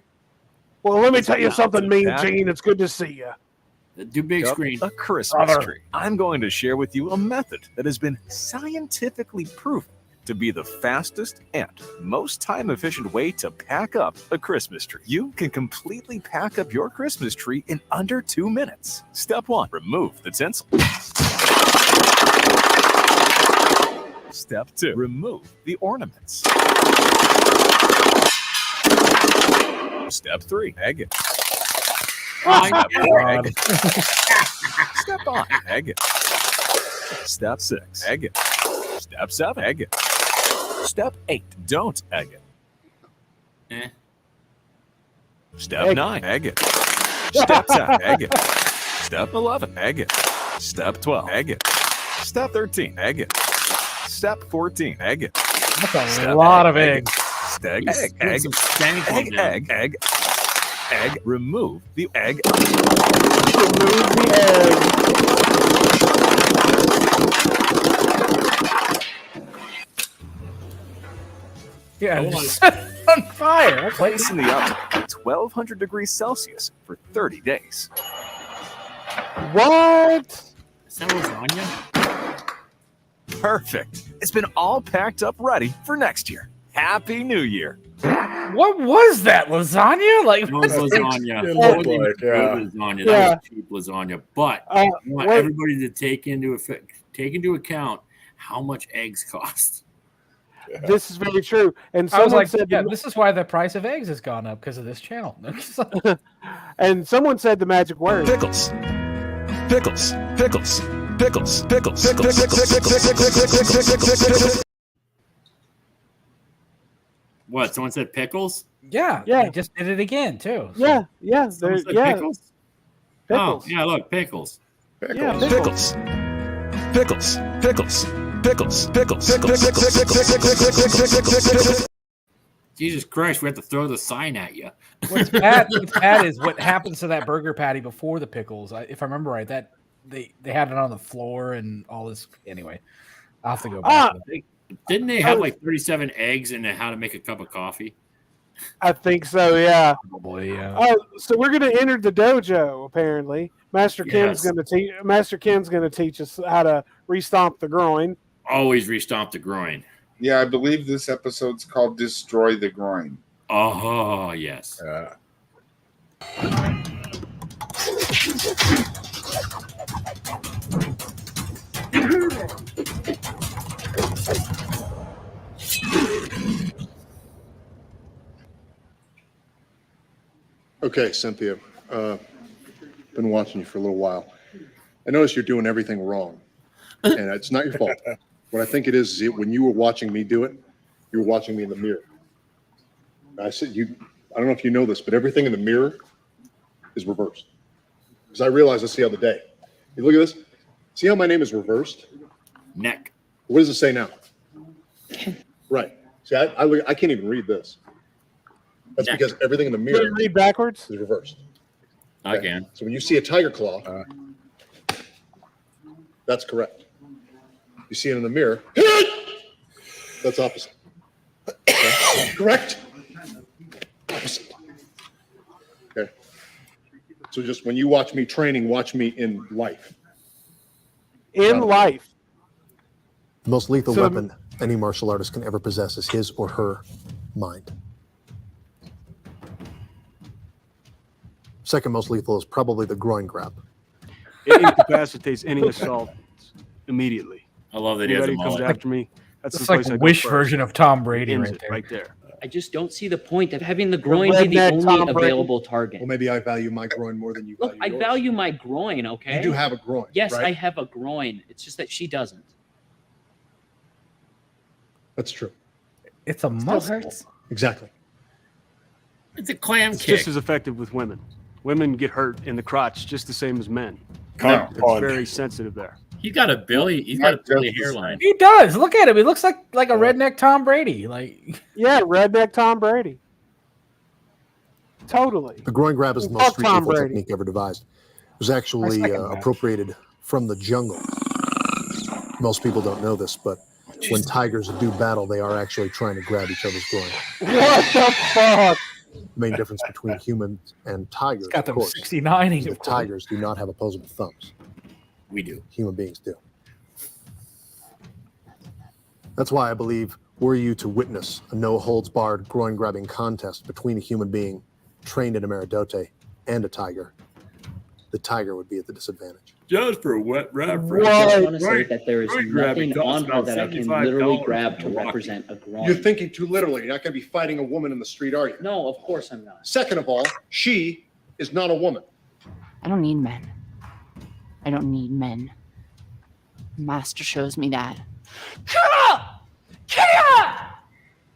Well, let me tell you something, Mean Gene. It's good to see you. Do big screen. A Christmas tree. I'm going to share with you a method that has been scientifically proven to be the fastest and most time-efficient way to pack up a Christmas tree. You can completely pack up your Christmas tree in under 2 minutes. Step 1, remove the tinsel. Step 2, remove the ornaments. Step 3, egg it. Step 5, egg it. Step 6, egg it. Step 7, egg it. Step 8, don't egg it. Step 9, egg it. Step 10, egg it. Step 11, egg it. Step 12, egg it. Step 13, egg it. Step 14, egg it. That's a lot of eggs. Egg, remove the egg. Remove the Yeah, just set it on fire. Place in the oven at 1200 degrees Celsius for 30 days. What? Is that lasagna? Perfect. It's been all packed up ready for next year. Happy New Year. What was that? Lasagna? Like It was lasagna. It It looked wasn't even like, yeah. good lasagna. Yeah. That was cheap lasagna. But I want wait. everybody to take into account how much eggs cost. This is very true. And I was someone like, said, yeah, this is why the price of eggs has gone up because of this channel. and someone said the magic word. Pickles. Pickles. Pickles. Pickles. Pickles. Pickles. What? Someone said pickles? Yeah, Yeah. they just did it again too. So. Yeah, yeah, Someone said yeah. pickles? Pickles. Oh, yeah, look, pickles. Yeah, Pickles. Pickles. Pickles. Pickles. Pickles. Pickles. Jesus Christ, we have to throw the sign at you. What's bad is what happens to that burger patty before the pickles. If I remember right, that they had it on the floor and all this. Anyway, I'll have to go back. to it. Didn't they have like 37 eggs in how to make a cup of coffee? I think so, yeah. Probably, yeah. Oh, so we're going to enter the dojo. Apparently, Master Ken's Yes. going to teach. Master Ken's going to teach us how to restomp the groin. Always restomp the groin. Yeah, I believe this episode's called "Destroy the Groin." Oh, yes. Okay, Cynthia. Been watching you for a little while. I notice you're doing everything wrong, and it's not your fault. What I think it is when you were watching me do it, you were watching me in the mirror. I said, I don't know if you know this, but everything in the mirror is reversed. Because I realized this the other day. You look at this. See how my name is reversed? Neck. What does it say now? Right. See, I can't even read this. That's Neck. because everything in the Can mirror you read backwards? is reversed. I can. So when you see a tiger claw, that's correct. You see it in the mirror, that's opposite. Okay? Correct? Opposite. Okay. So just when you watch me training, watch me in life. In life. The most lethal So- weapon any martial artist can ever possess is his or her mind. Second most lethal is probably the groin grab. It incapacitates any assault immediately. I love that he has a Anybody comes mullet. after me. That's It's the like place I go Wish first. version of Tom Brady It ends right it there. right there. I just don't see the point of having the groin be the redneck only Tom Brady. available target. Well, maybe I value my groin more than you Look, value I yours. value my groin, okay? You do have a groin, Yes, right? I have a groin. It's just that she doesn't. That's true. It's a muscle. hurts. Exactly. It's a clam It's kick. just as effective with women. Women get hurt in the crotch just the same as men. No. It's very sensitive there. He's got a Billy. He's got a Billy hairline. He does. Look at him. He looks like a redneck Tom Brady. Like Yeah, redneck Tom Brady. Totally. The groin grab is the Fuck most street Tom lethal Brady. technique ever devised. It was actually second that. appropriated from the jungle. Most people don't know this, but when tigers do battle, they are actually trying to grab each other's groin. What the fuck? The main difference between humans and tigers, got of them course, 69 is that tigers do not have opposable thumbs. We do. Human beings do. That's why I believe, were you to witness a no-holds-barred groin-grabbing contest between a human being trained in Ameridote and a tiger, the tiger would be at the disadvantage. Just for a wet reference. I just What? want to say that there is nothing on her that I can literally grab to represent a groin. You're thinking too literally. You're not going to be fighting a woman in the street, are you? No, of course I'm not. Second of all, she is not a woman. I don't need men. I don't need men. Master shows me that.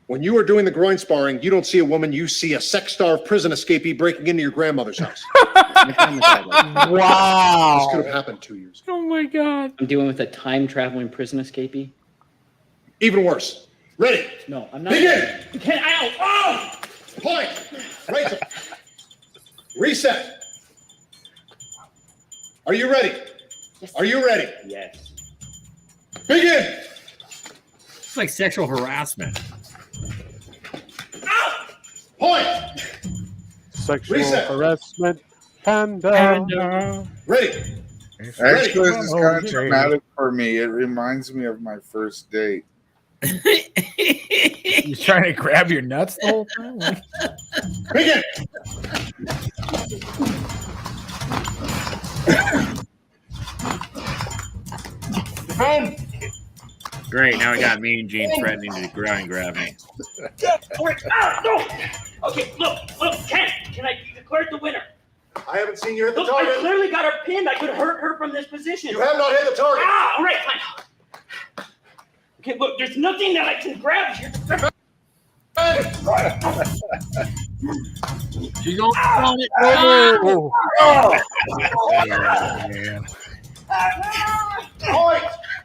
When you are doing the groin sparring, you don't see a woman, you see a sex-starved prison escapee breaking into your grandmother's house. Wow. This could have happened 2 years ago. Oh my god. I'm dealing with a time-traveling prison escapee. Even worse. Ready? No, I'm not. Begin! You can't. Ow! Oh! Point! Rachel! Reset! Are you ready? Are you ready? Yes. Begin! It's like sexual harassment. Point! Sexual Reset. harassment. Panda. Ready? Actually, this is kind of Okay. traumatic for me. It reminds me of my first date. He's trying to grab your nuts the whole time. Like, Begin! Great. Now we got Mean Gene threatening to groin grab me. No! Okay, look, Ken, I declared the winner. I haven't seen you hit the Look, I target. clearly got her pinned. I could hurt her from this position. You have not hit the target. Ah, all right, fine. Okay, look, there's nothing that I can grab here. She's going on it.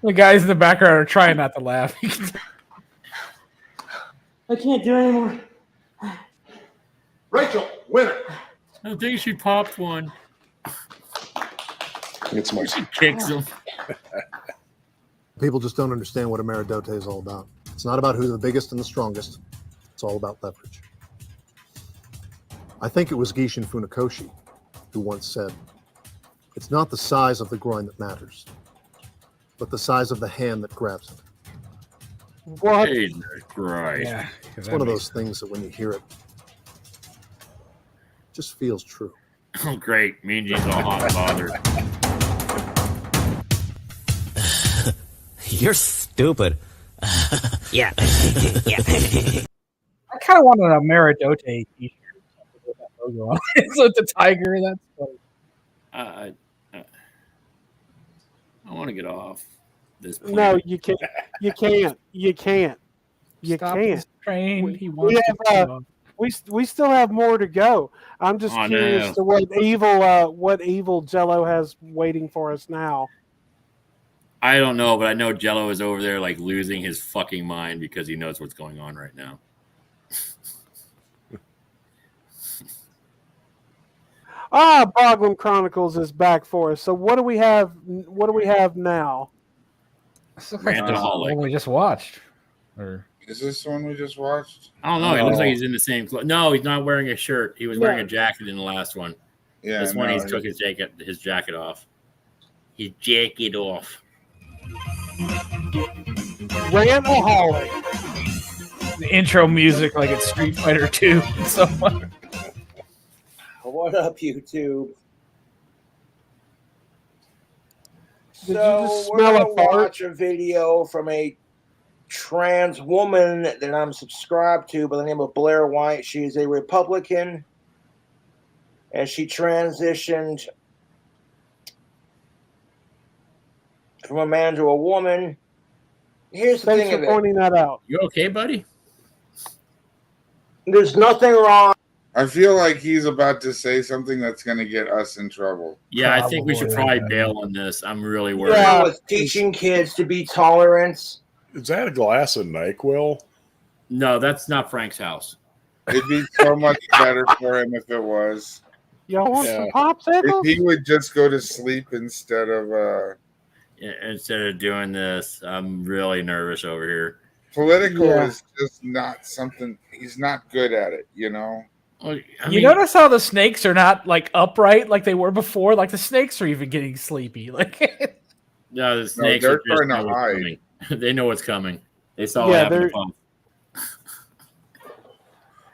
the guys in the background are trying not to laugh. I can't do it anymore. Rachel, winner. I think she popped one. It's my She kicks him. People just don't understand what Ameridote is all about. It's not about who's the biggest and the strongest. It's all about leverage. I think it was Gishin Funakoshi who once said, "It's not the size of the groin that matters, but the size of the hand that grabs it." What? Jesus Christ. Yeah, It's one of those things that when you hear it, it just feels true. Oh, great. Mean Gene's all hot and bothered. You're stupid. Yeah. Yeah. I kind of wanted a Maridote t-shirt with that logo on it. So it's a tiger. That's funny. I want to get off this point. No, you can't. You can't. You can't. You Stop can't. this train. He We wants to have, go. we still have more to go. I'm just Oh, curious no. to what evil Jello has waiting for us now. I don't know, but I know Jello is over there like losing his fucking mind because he knows what's going on right now. Boglin Chronicles is back for us. So what do we have? What do we have now? This looks like the Randaholic. one we just watched. Or Is this the one we just watched? I don't know. He looks like he's in the same clothes. No, he's not wearing a shirt. He was wearing Yeah. a jacket in the last one. Yeah, this one no, he took his jacket off. His jacket off. Rantaholic. The intro music like it's Street Fighter 2. So much. What up, YouTube? Did you So just we're smell gonna a fart? watch a video from a trans woman that I'm subscribed to by the name of Blair White. She is a Republican, and she transitioned from a man to a woman. Here's the Thanks thing for of it. pointing that out. You okay, buddy? There's nothing wrong. I feel like he's about to say something that's going to get us in trouble. Yeah, I think we should probably bail on this. I'm really worried. Yeah, with teaching kids to be tolerant. Is that a glass of NyQuil? No, that's not Frank's house. It'd be so much better for him if it was. Y'all want Yeah. some popsicles? If he would just go to sleep instead of Instead of doing this, I'm really nervous over here. political Yeah. is just not something he's not good at it, you know. Well, You notice how the snakes are not like upright like they were before? Like the snakes are even getting sleepy. Like No, the snakes they're are just trying to know what's hide. coming. They know what's coming. They saw Yeah, what happened they're- to Pump.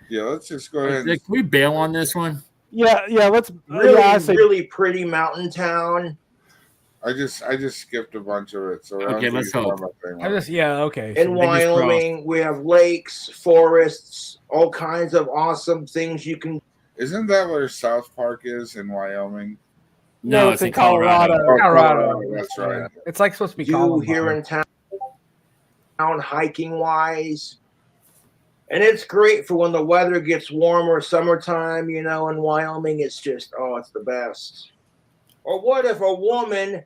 Yeah, let's just go ahead. Can we bail on this one? Yeah, let's Really, yeah, I say really pretty mountain town. I just skipped a bunch of it. So I don't Okay, think let's it's on hope. my thing. I just okay. In Wyoming, we have lakes, forests, all kinds of awesome things you can. Isn't that where South Park is in Wyoming? No, it's in Colorado. Oh, Colorado. That's right. It's like supposed to be do Columbine. here in town hiking wise. And it's great for when the weather gets warmer, summertime, you know, in Wyoming. It's just, it's the best. Or what if a woman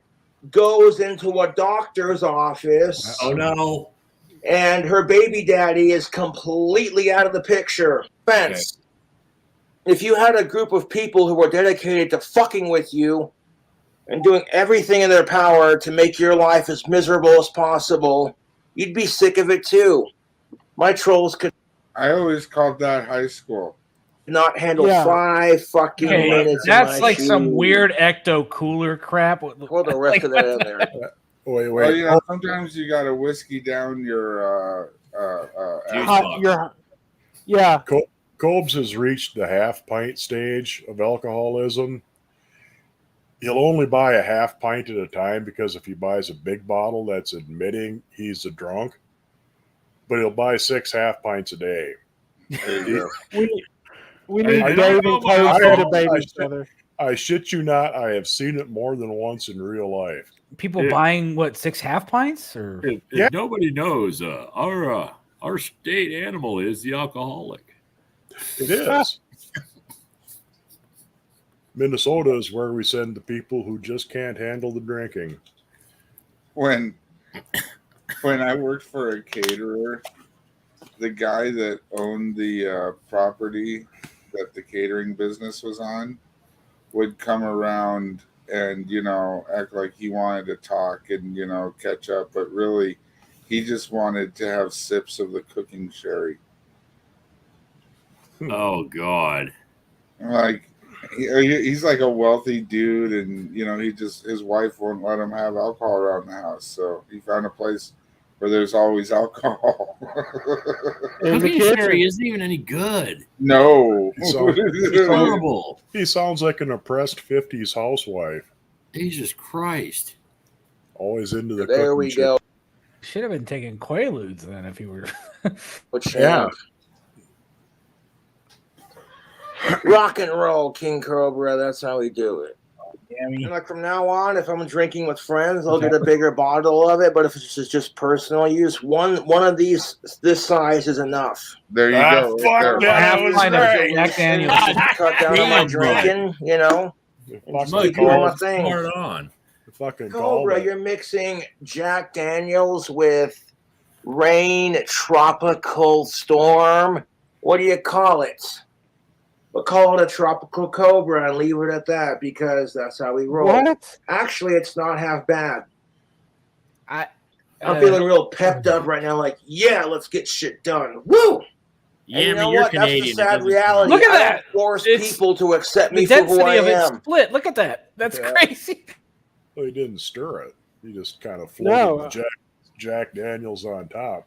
goes into a doctor's office? Oh, no. And her baby daddy is completely out of the picture. Fence. If you had a group of people who were dedicated to fucking with you and doing everything in their power to make your life as miserable as possible, you'd be sick of it too. My trolls could I always called that high school. not handle Yeah. 5 fucking Okay, minutes. in that's my like some shoes. weird ecto cooler crap. Pour the rest of that in there. Wait. Well, you know, sometimes you got to whiskey down your yeah. Cobes has reached the half pint stage of alcoholism. He'll only buy a half pint at a time because if he buys a big bottle, that's admitting he's a drunk. But he'll buy 6 half pints a day. There you go. We need Dave and Cobes to debate each other. I shit you not, I have seen it more than once in real life. People buying what 6 half pints or If nobody knows, our state animal is the alcoholic. It is. Minnesota is where we send the people who just can't handle the drinking. When I worked for a caterer, the guy that owned the property that the catering business was on would come around and, you know, act like he wanted to talk and, you know, catch up, but really he just wanted to have sips of the cooking sherry. Oh, God. Like, he's like a wealthy dude, and, you know, his wife won't let him have alcohol around the house, so he found a place where there's always alcohol. Cooking sherry isn't even any good. No. It's horrible. He sounds like an oppressed 50s housewife. Jesus Christ. Always into the There cooking we shit. go. should have been taking Quaaludes then if you were. Yeah. Rock and roll, King Cobra. That's how we do it. And like from now on, if I'm drinking with friends, I'll get a bigger bottle of it. But if it's just personal use, one of these this size is enough. There you go. Fuck that. Half I was pint of right. Jack Daniels. Cut down on my drinking, you know. Fucking Keep doing my called- thing. Smart on. Fucking called Cobra, it. you're mixing Jack Daniels with Rain Tropical Storm. What do you call it? We'll call it a Tropical Cobra and leave it at that because that's how we roll. What? Actually, it's not half bad. I'm I'm feeling real pepped up right now. Like, yeah, let's get shit done. Woo! And you know what? That's the sad reality. Look at I that. don't force It's- people to accept The me for who I density of it's am. split. Look at that. That's Yeah. crazy. Well, he didn't stir it. He just kind of floated No. the Jack Daniels on top.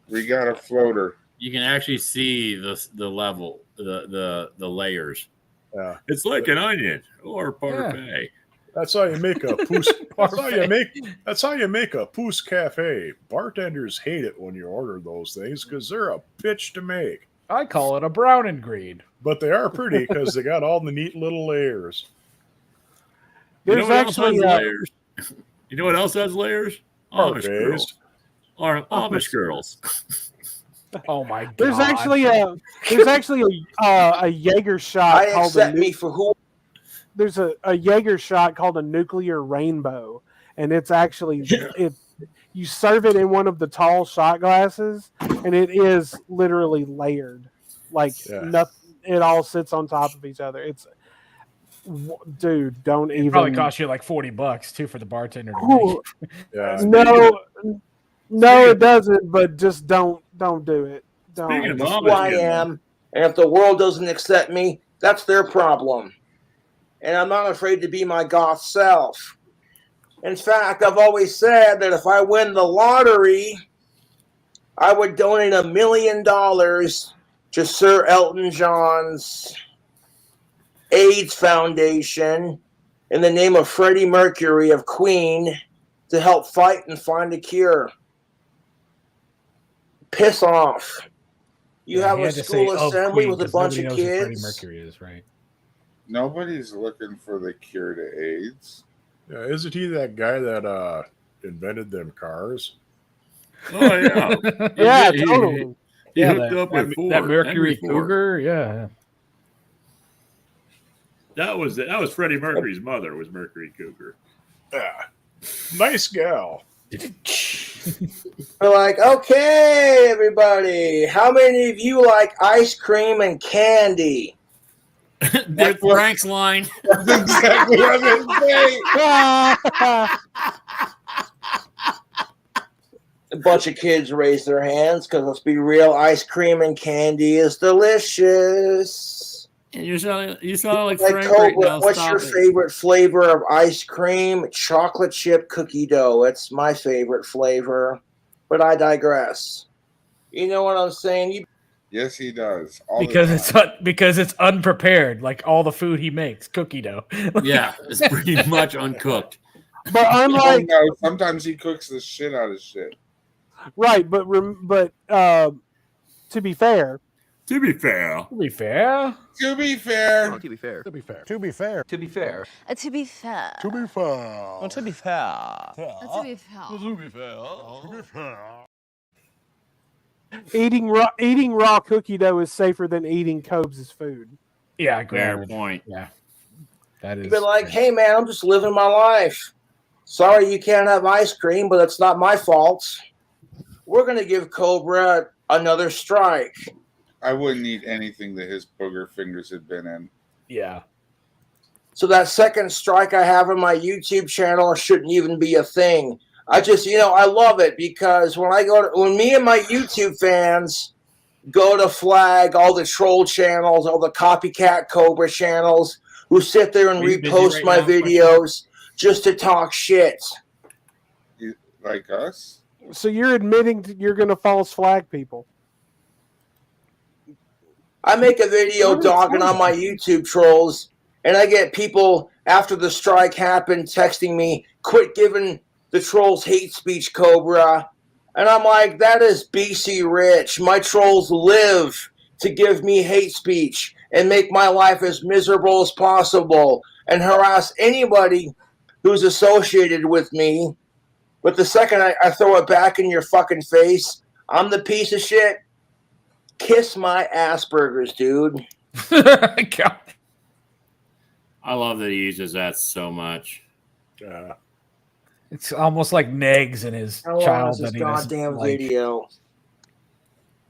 We got a floater. You can actually see the level, the layers. Yeah, it's like an onion or parfait. That's how you make a pousse. That's how you make a pousse cafe. Bartenders hate it when you order those things because they're a bitch to make. I call it a brown and green. But they are pretty because they got all the neat little layers. There's you know what actually, else has layers? You know what else has layers? Amish Parfaits. girls. Or Amish girls. Oh my god! There's actually a Jaeger shot I called accept me for who. There's a Jaeger shot called a nuclear rainbow, and it's actually you serve it in one of the tall shot glasses, and it is literally layered, like nothing. It all sits on top of each other. It's dude, don't It even. probably cost you like $40 too for the bartender. To Ooh, make. No, it doesn't. But just don't do it. Don't. That's who I am. And if the world doesn't accept me, that's their problem. And I'm not afraid to be my goth self. In fact, I've always said that if I win the lottery, I would donate $1 million to Sir Elton John's AIDS Foundation in the name of Freddie Mercury of Queen to help fight and find a cure. Piss off. You have a school assembly with a bunch of kids. Freddie Mercury is right. Nobody's looking for the cure to AIDS. Yeah, isn't he that guy that invented them cars? Oh yeah, Yeah, he totally. He Yeah, hooked up with Ford. that Mercury Henry Ford. Cougar. Yeah. That was Freddie Mercury's mother. Was Mercury Cougar? Yeah, nice gal. We're like, okay, everybody, how many of you like ice cream and candy? That's Frank's line. That's exactly what I was going to say. A bunch of kids raise their hands because let's be real, ice cream and candy is delicious. And you sound like Like Frank right Cobra, now. what's Stop your it. favorite flavor of ice cream? Chocolate chip cookie dough. It's my favorite flavor. But I digress. You know what I'm saying? Yes, he does. All Because it's unprepared, like all the food he makes, cookie dough. Yeah, it's pretty much uncooked. But unlike no, sometimes he cooks the shit out of shit. right, but to be fair, To be fair. To be fair. To be fair. To be fair. To be fair. To be fair. To be fair. To be fair. To be fair. To be fair. To be fair. To be fair. To be fair. eating raw cookie dough is safer than eating Cobes' food. Yeah, Fair point. Yeah, that You've been like, hey man, I'm just living my life. Sorry you can't have ice cream, but it's not my fault. We're going to give Cobra another strike. I wouldn't eat anything that his booger fingers had been in. Yeah. So that second strike I have on my YouTube channel shouldn't even be a thing. I just, I love it because when me and my YouTube fans go to flag all the troll channels, all the copycat Cobra channels who sit there and repost my videos just to talk shit. Like us? So you're admitting you're going to false flag people. I make a video dogging on my YouTube trolls, and I get people after the strike happened texting me, quit giving the trolls hate speech, Cobra. And I'm like, that is BC Rich. My trolls live to give me hate speech and make my life as miserable as possible and harass anybody who's associated with me. But the second I throw it back in your fucking face, I'm the piece of shit. Kiss my Asperger's, dude. I love that he uses that so much. It's almost like negs in his How long child is this that he doesn't goddamn like. video?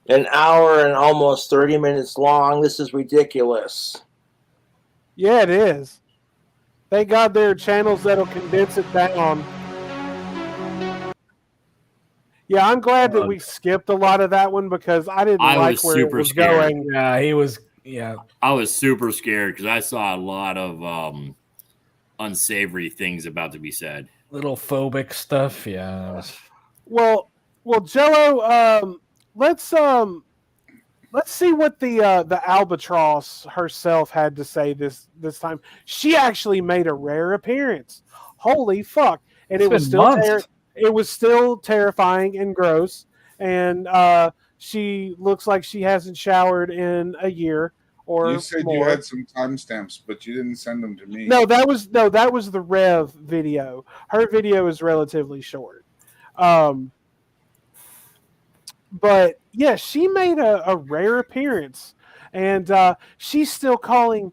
An hour and almost 30 minutes long. This is ridiculous. Yeah, it is. Thank God there are channels that'll condense it down. Yeah, I'm glad that we skipped a lot of that one because I didn't I like was where it super was scared. going. Yeah, he was. Yeah, I was super scared because I saw a lot of unsavory things about to be said. little phobic stuff. Yeah. It was... Well, Jello, let's see what the albatross herself had to say this time. She actually made a rare appearance. Holy fuck! And It's it was been still months. it was still terrifying and gross. And she looks like she hasn't showered in a year or You said you more. had some timestamps, but you didn't send them to me. No, that was the Rev video. Her video is relatively short. But yeah, she made a rare appearance, and she's still calling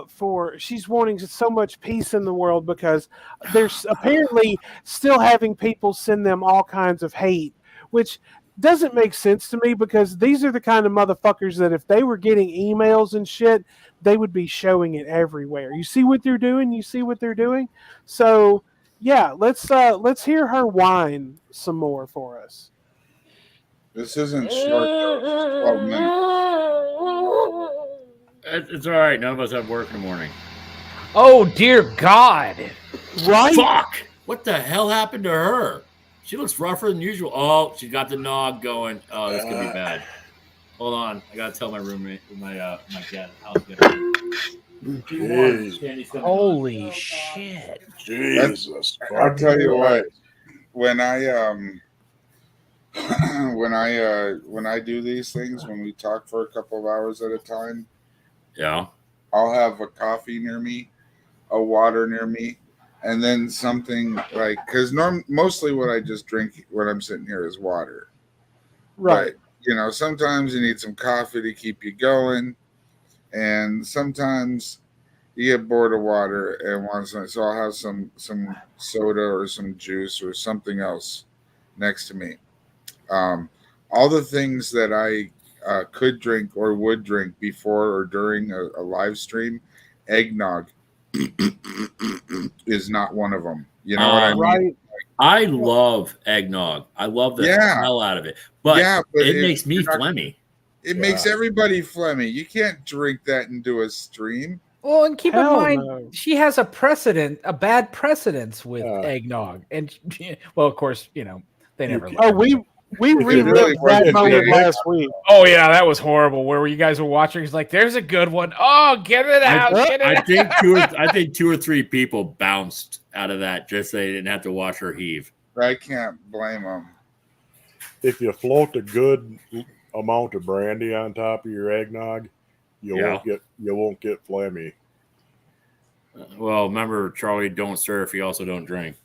for. She's wanting so much peace in the world because there's apparently still having people send them all kinds of hate, which doesn't make sense to me because these are the kind of motherfuckers that if they were getting emails and shit, they would be showing it everywhere. You see what they're doing? You see what they're doing? So yeah, let's hear her whine some more for us. This isn't short, though. It's 12 minutes. It's all right. None of us have work in the morning. Oh dear God! Right? Fuck! What the hell happened to her? She looks rougher than usual. Oh, she got the nog going. Oh, this could be bad. Hold on, I gotta tell my roommate, my cat, house Holy shit! Jesus! I'll tell you what. When I when I do these things, when we talk for a couple of hours at a time, yeah, I'll have a coffee near me, a water near me, and then something like because mostly what I just drink when I'm sitting here is water. Right. But, sometimes you need some coffee to keep you going, and sometimes you get bored of water and want some. So I'll have some soda or some juice or something else next to me. All the things that I could drink or would drink before or during a live stream, eggnog is not one of them. You know what I mean? Right. I love eggnog. I love the hell out of it. But, it makes me phlegmy. It makes everybody phlegmy. You can't drink that and do a stream. Well, and keep in Hell mind, no. she has a bad precedence with eggnog, and well, of course, they never. Oh, we relived that moment last week. Oh yeah, that was horrible. Where you guys were watching, he's like, "There's a good one. Oh, get it out! Get it I out." think two or three people bounced out of that just so they didn't have to watch her heave. I can't blame them. If you float a good amount of brandy on top of your eggnog, you won't get phlegmy. Well, remember, Charlie, don't surf. You also don't drink.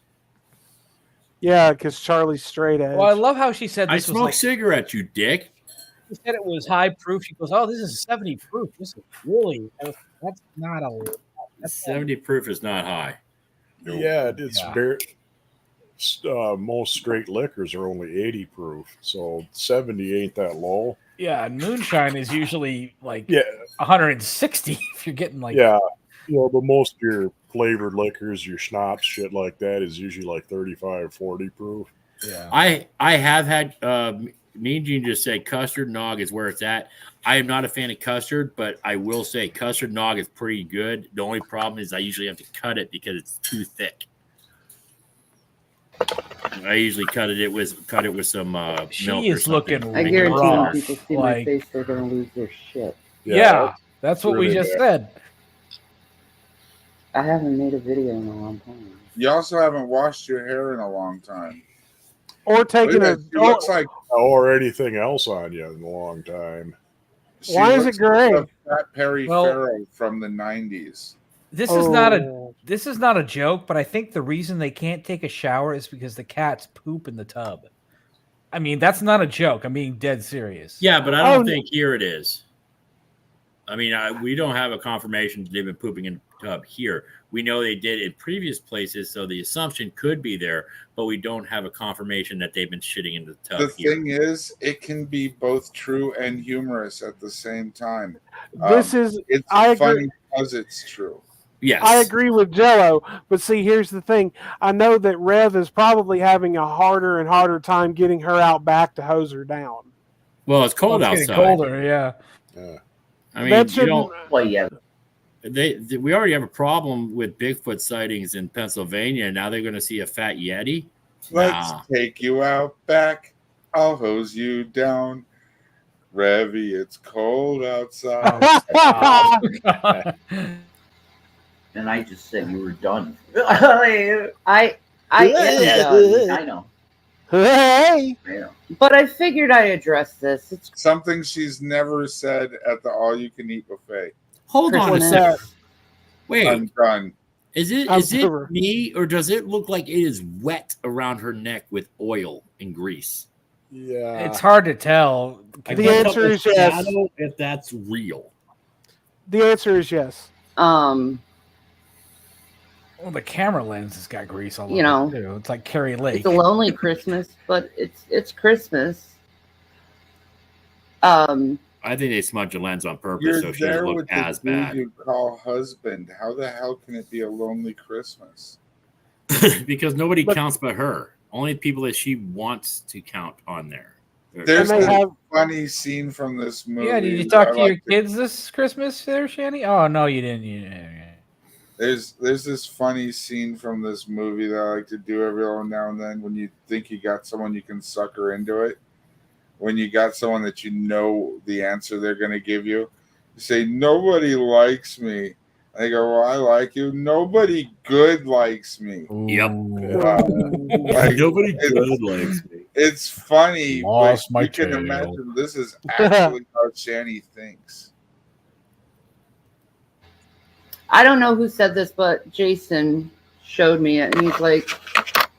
Yeah, because Charlie's straight edge. Well, I love how she said I this was smoke like cigarettes, you dick. she said it was high proof. She goes, "Oh, this is 70 proof. This is really that's not a 70 proof is not high." Yeah, it's very. Most straight liquors are only 80 proof, so 70 ain't that low. Yeah, and moonshine is usually like 160 if you're getting like but most of your flavored liquors, your schnapps, shit like that is usually like 35, 40 proof. Yeah. I have had me and Gene just say custard nog is where it's at. I am not a fan of custard, but I will say custard nog is pretty good. The only problem is I usually have to cut it because it's too thick. I usually cut it with some milk. She is looking. I guarantee rough. when people see my face, they're gonna lose their shit. Yeah, that's what we just said. I haven't made a video in a long time. You also haven't washed your hair in a long time. Or taken It looks like or anything else on you in a long time. Why is it gray? Like Fat Perry Farrell from the 90s. This is not a joke, but I think the reason they can't take a shower is because the cats poop in the tub. I mean, that's not a joke. I'm being dead serious. Yeah, but I don't think here it is. I mean, we don't have a confirmation that they've been pooping in the tub here. We know they did in previous places, so the assumption could be there, but we don't have a confirmation that they've been shitting in the tub The here. thing is, it can be both true and humorous at the same time. It's funny because it's true. Yes. I agree with Jello, but see, here's the thing. I know that Rev is probably having a harder and harder time getting her out back to hose her down. Well, it's cold It's outside. getting colder, yeah. I mean, That you don't. Well, yeah. We already have a problem with Bigfoot sightings in Pennsylvania. Now they're going to see a fat Yeti. Let's Nah. take you out back. I'll hose you down. Revy, it's cold outside. And I just said you were done. I am done. I know. Hey. But I figured I addressed this. It's Something she's never said at the all-you-can-eat buffet. Hold on a Christmas. second. Wait. I'm done. Is it me, or does it look like it is wet around her neck with oil and grease? Yeah. It's hard to tell. The answer is yes. If that's real. The answer is yes. Well, the camera lens has got grease all over You know, it, too. It's like Carrie Lake. It's a lonely Christmas, but it's Christmas. I think they smudged a lens on purpose You're so she doesn't there look with as the dude bad. you call husband. How the hell can it be a lonely Christmas? Because nobody counts but her. Only people that she wants to count on there. There's a funny scene from this movie. Yeah, did you talk to your kids this Christmas there, Shanny? Oh, no, you didn't. There's this funny scene from this movie that I like to do every now and then when you think you got someone you can sucker into it. When you got someone that you know the answer they're going to give you. You say, nobody likes me. They go, well, I like you. Nobody good likes me. Yep. Nobody good likes me. It's funny, Lost but my you can tail. imagine this is actually how Shanny thinks. I don't know who said this, but Jason showed me it, and he's like,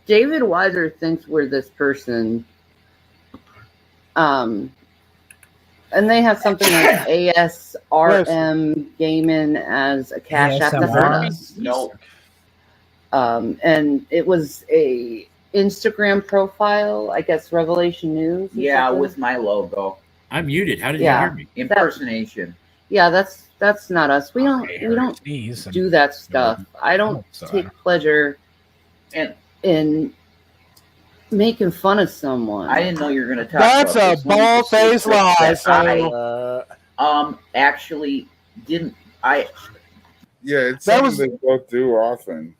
David Weiser thinks we're this person. And they have something like ASRM Gaming as a cash app. That's not us. No. And it was a Instagram profile, I guess Revelation News. or Yeah, something. with my logo. I'm muted. How did Yeah. you hear me? Impersonation. Yeah, that's not us. We don't Sneeze and- do that stuff. I don't So I take don't- pleasure And in making fun of someone. I didn't know you were going to talk That's about a this. One of the bald-faced secrets lie, that so- I actually didn't. Yeah, it's That something was- they both do often.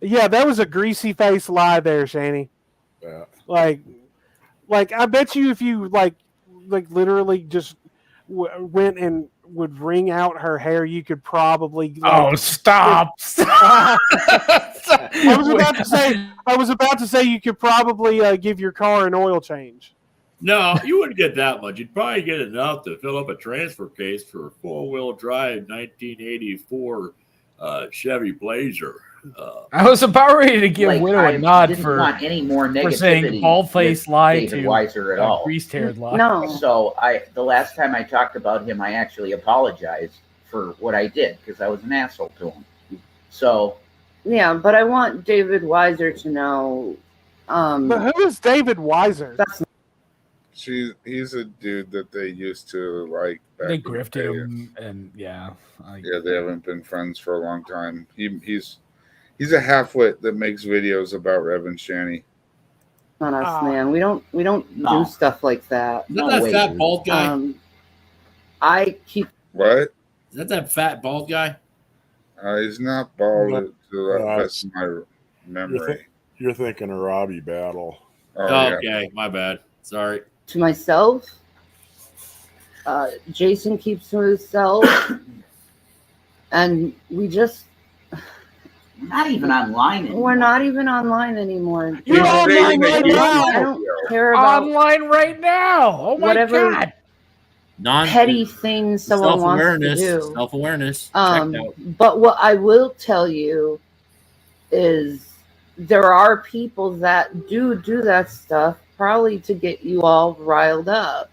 Yeah, that was a greasy face lie there, Shanny. Yeah. Like I bet you if you like literally just went and would wring out her hair, you could probably. Oh, stop! I was about to say you could probably give your car an oil change. No, you wouldn't get that much. You'd probably get enough to fill up a transfer case for a four-wheel drive 1984 Chevy Blazer. I was about ready to give Like, Widow I a nod didn't for want any more for saying negativity bald-faced with lie David to Weiser at all. greased-haired lie. No. So the last time I talked about him, I actually apologized for what I did because I was an asshole to him. So Yeah, but I want David Weiser to know. But who is David Weiser? He's a dude that they used to like. back They in the grifted day. him, and yeah. Yeah, they haven't been friends for a long time. He's a half-wit that makes videos about Rev and Shanny. Not us, man. We don't No. do stuff like that. Is that that fat bald guy? I keep. What? Is that fat bald guy? He's not bald No. to the best of my memory. You're thinking of Robbie Battle. Oh, Okay, my bad. Sorry. To myself. Jason keeps to himself, and we just. we're not even online anymore. We're not even online anymore. You're online right now. I don't care about Online right now. Oh my whatever god. petty things someone wants to Self-awareness. do. Self-awareness. Checked out. But what I will tell you is there are people that do that stuff probably to get you all riled up.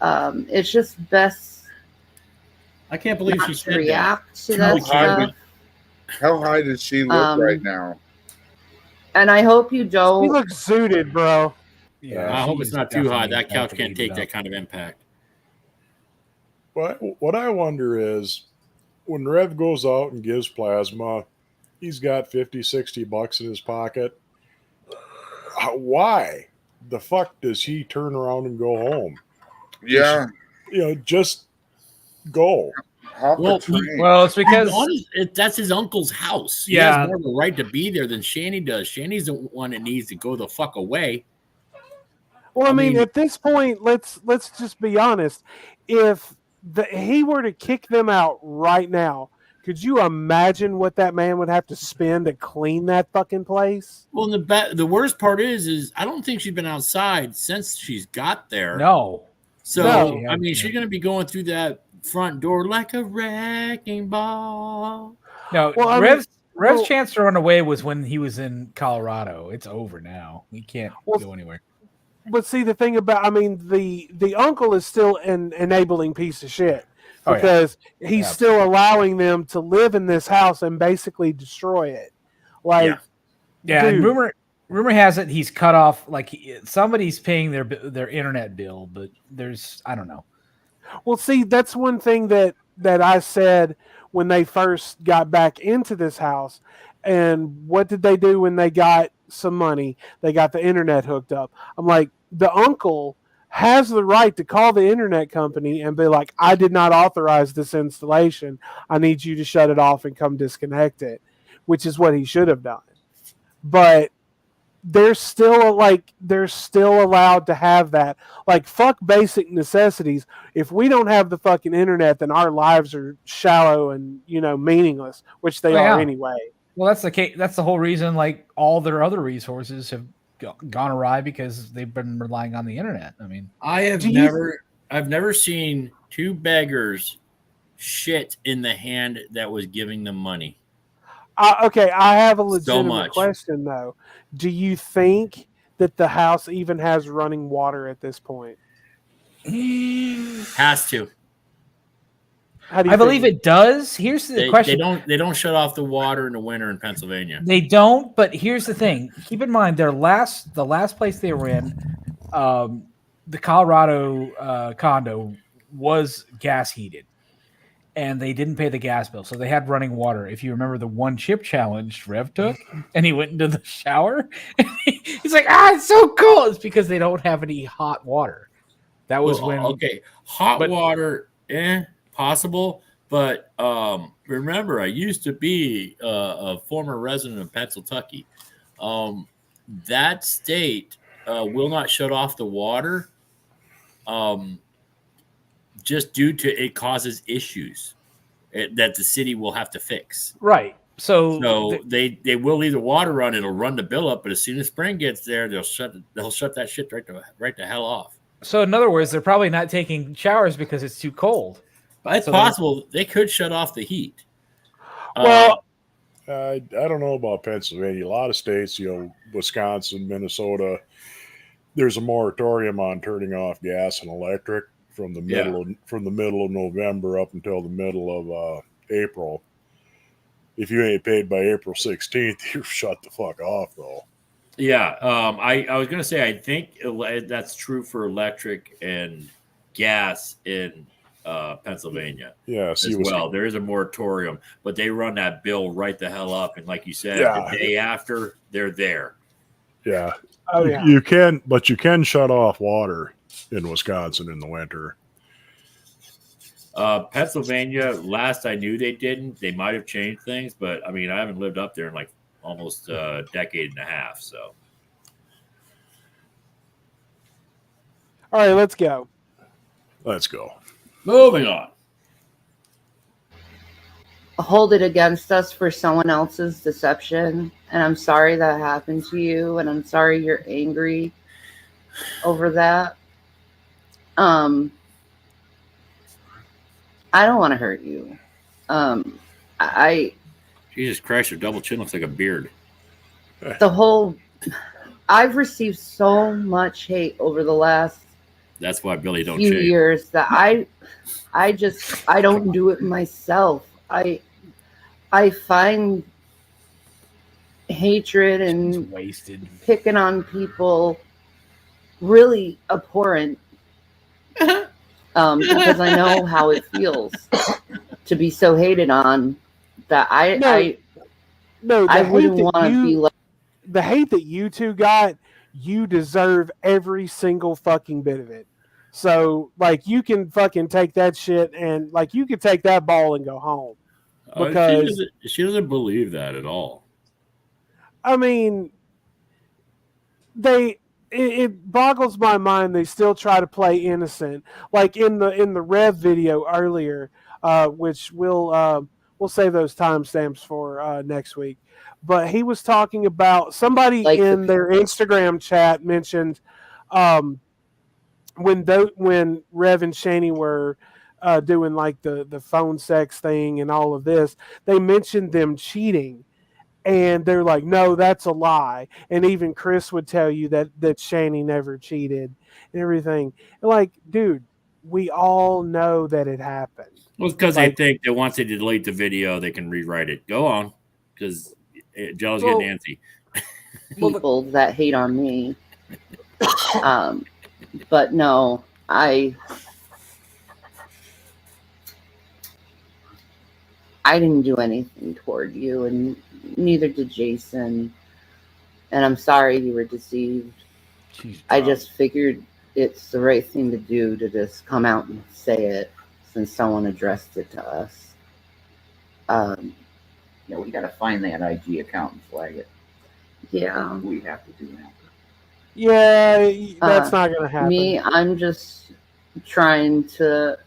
It's just best I can't believe not she to said that. react to that stuff. How high does she look right now? And I hope you don't. He looks suited, bro. Yeah, I hope it's not too high. That couch can't take that kind of impact. What I wonder is, when Rev goes out and gives plasma, he's got 50, 60 bucks in his pocket. Why the fuck does he turn around and go home? Yeah. Just go. Well, it's because that's his uncle's house. He Yeah. has more of a right to be there than Shanny does. Shanny's the one that needs to go the fuck away. Well, I mean, at this point, let's just be honest. If he were to kick them out right now, could you imagine what that man would have to spend to clean that fucking place? Well, the worst part is I don't think she's been outside since she's got there. No. So No. I mean, she's gonna be going through that front door like a wrecking ball. No, Well, I Rev's mean, chance to run away was when he was in Colorado. It's over now. He can't go anywhere. But see, the thing about, I mean, the uncle is still an enabling piece of shit Oh, yeah. because he's still allowing them to live in this house and basically destroy it. Like, Yeah, and dude, rumor has it he's cut off. Like somebody's paying their internet bill, but I don't know. Well, see, that's one thing that I said when they first got back into this house. And what did they do when they got some money? They got the internet hooked up. I'm like, the uncle has the right to call the internet company and be like, I did not authorize this installation. I need you to shut it off and come disconnect it, which is what he should have done. But they're still allowed to have that. Like, fuck basic necessities. If we don't have the fucking internet, then our lives are shallow and, meaningless, which they are anyway. Well, that's the case. That's the whole reason. Like all their other resources have gone awry because they've been relying on the internet. I mean, I've never seen two beggars shit in the hand that was giving them money. Okay, I have a legitimate much. question though. Do you think that the house even has running water at this point? Has to. How do you I believe it does. Here's the question: They don't shut off the water in the winter in Pennsylvania. They don't. But here's the thing: keep in mind the last place they were in, the Colorado condo was gas heated, and they didn't pay the gas bill, so they had running water. If you remember the one chip challenge Rev took, and he went into the shower, and he's like, it's so cool. It's because they don't have any hot water. That was hot water, possible. But remember, I used to be a former resident of Pennsylvania. That state will not shut off the water. Just due to it causes issues that the city will have to fix. Right. So they will leave the water on. It'll run the bill up, but as soon as spring gets there, they'll shut that shit right the hell off. So in other words, they're probably not taking showers because it's too cold. But it's possible they could shut off the heat. Well, I don't know about Pennsylvania. A lot of states, Wisconsin, Minnesota, there's a moratorium on turning off gas and electric from the middle of November up until the middle of April. If you ain't paid by April 16th, you're shut the fuck off, though. Yeah, I was gonna say I think that's true for electric and gas in Pennsylvania. Yeah, as well. There is a moratorium, but they run that bill right the hell up, and like you said, the day after they're there. Yeah. Oh, yeah. You can shut off water in Wisconsin in the winter. Pennsylvania, last I knew they didn't. They might have changed things, but I mean, I haven't lived up there in like almost a decade and a half. So, all right, let's go. Let's go. Moving on. Hold it against us for someone else's deception, and I'm sorry that happened to you, and I'm sorry you're angry over that. I don't want to hurt you. Jesus Christ, your double chin looks like a beard. I've received so much hate over the last That's why Billy don't few shave. years that I don't do it myself. I find hatred and wasted picking on people really abhorrent because I know how it feels. to be so hated on that I wouldn't want to be like. The hate that you two got, you deserve every single fucking bit of it. So, like, you can fucking take that shit and, like, you can take that ball and go home. Because she doesn't believe that at all. I mean, it boggles my mind they still try to play innocent. Like in the Rev video earlier, which we'll save those timestamps for next week. But he was talking about somebody in their Instagram chat mentioned when Rev and Shanny were doing like the phone sex thing and all of this, they mentioned them cheating. And they're like, no, that's a lie. And even Chris would tell you that Shanny never cheated and everything. Like, dude, we all know that it happened. Well, it's because they think that once they delete the video, they can rewrite it. Go on, because Jello's getting antsy. People that hate on me. But no, I didn't do anything toward you, and neither did Jason. And I'm sorry you were deceived. I just figured it's the right thing to do to just come out and say it since someone addressed it to us. Yeah, we got to find that IG account and flag it. Yeah. We have to do that. Yeah, that's not going to happen. Me, I'm just trying to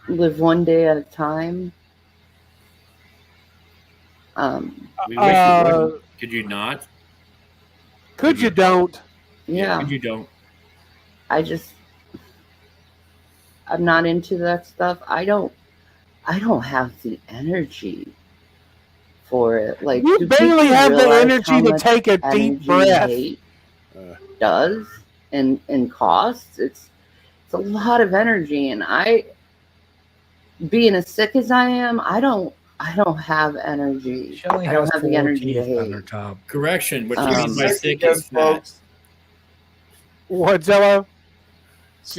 live one day at a time. We wish you wouldn't. Could you not? Could you don't? Yeah. Could you don't? I'm not into that stuff. I don't have the energy for it. Like, you barely have the energy to take a deep breath. Does and costs. It's a lot of energy, and being as sick as I am, I don't have energy. She only I don't has have the 4 energy to teeth on hate. her top. Correction, what you mean by sick is fat. What, Jello?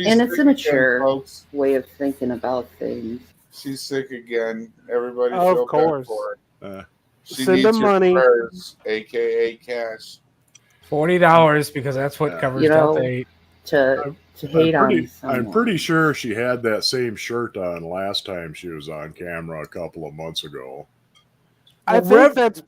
And it's immature way of thinking about things. She's sick again. Everybody Of feel course. bad for her. She Send needs them your money. prayers, aka cash. $40 because that's what covers Delta 8. To hate on someone. I'm pretty sure she had that same shirt on last time she was on camera a couple of months ago. I think that's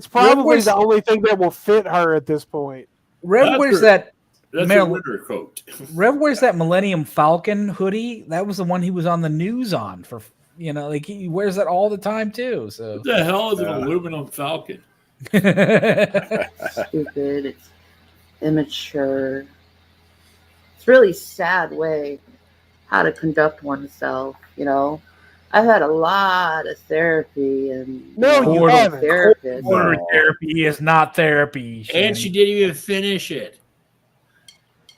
probably the only thing that will fit her at this point. Rev wears that. That's a winter coat. Rev wears that Millennium Falcon hoodie. That was the one he was on the news on for. Like he wears that all the time too. So What the hell is an aluminum Falcon? Stupid. It's immature. It's really sad way how to conduct oneself. I've had a lot of therapy and you haven't. Therapist. Porter therapy is not therapy. And she didn't even finish it.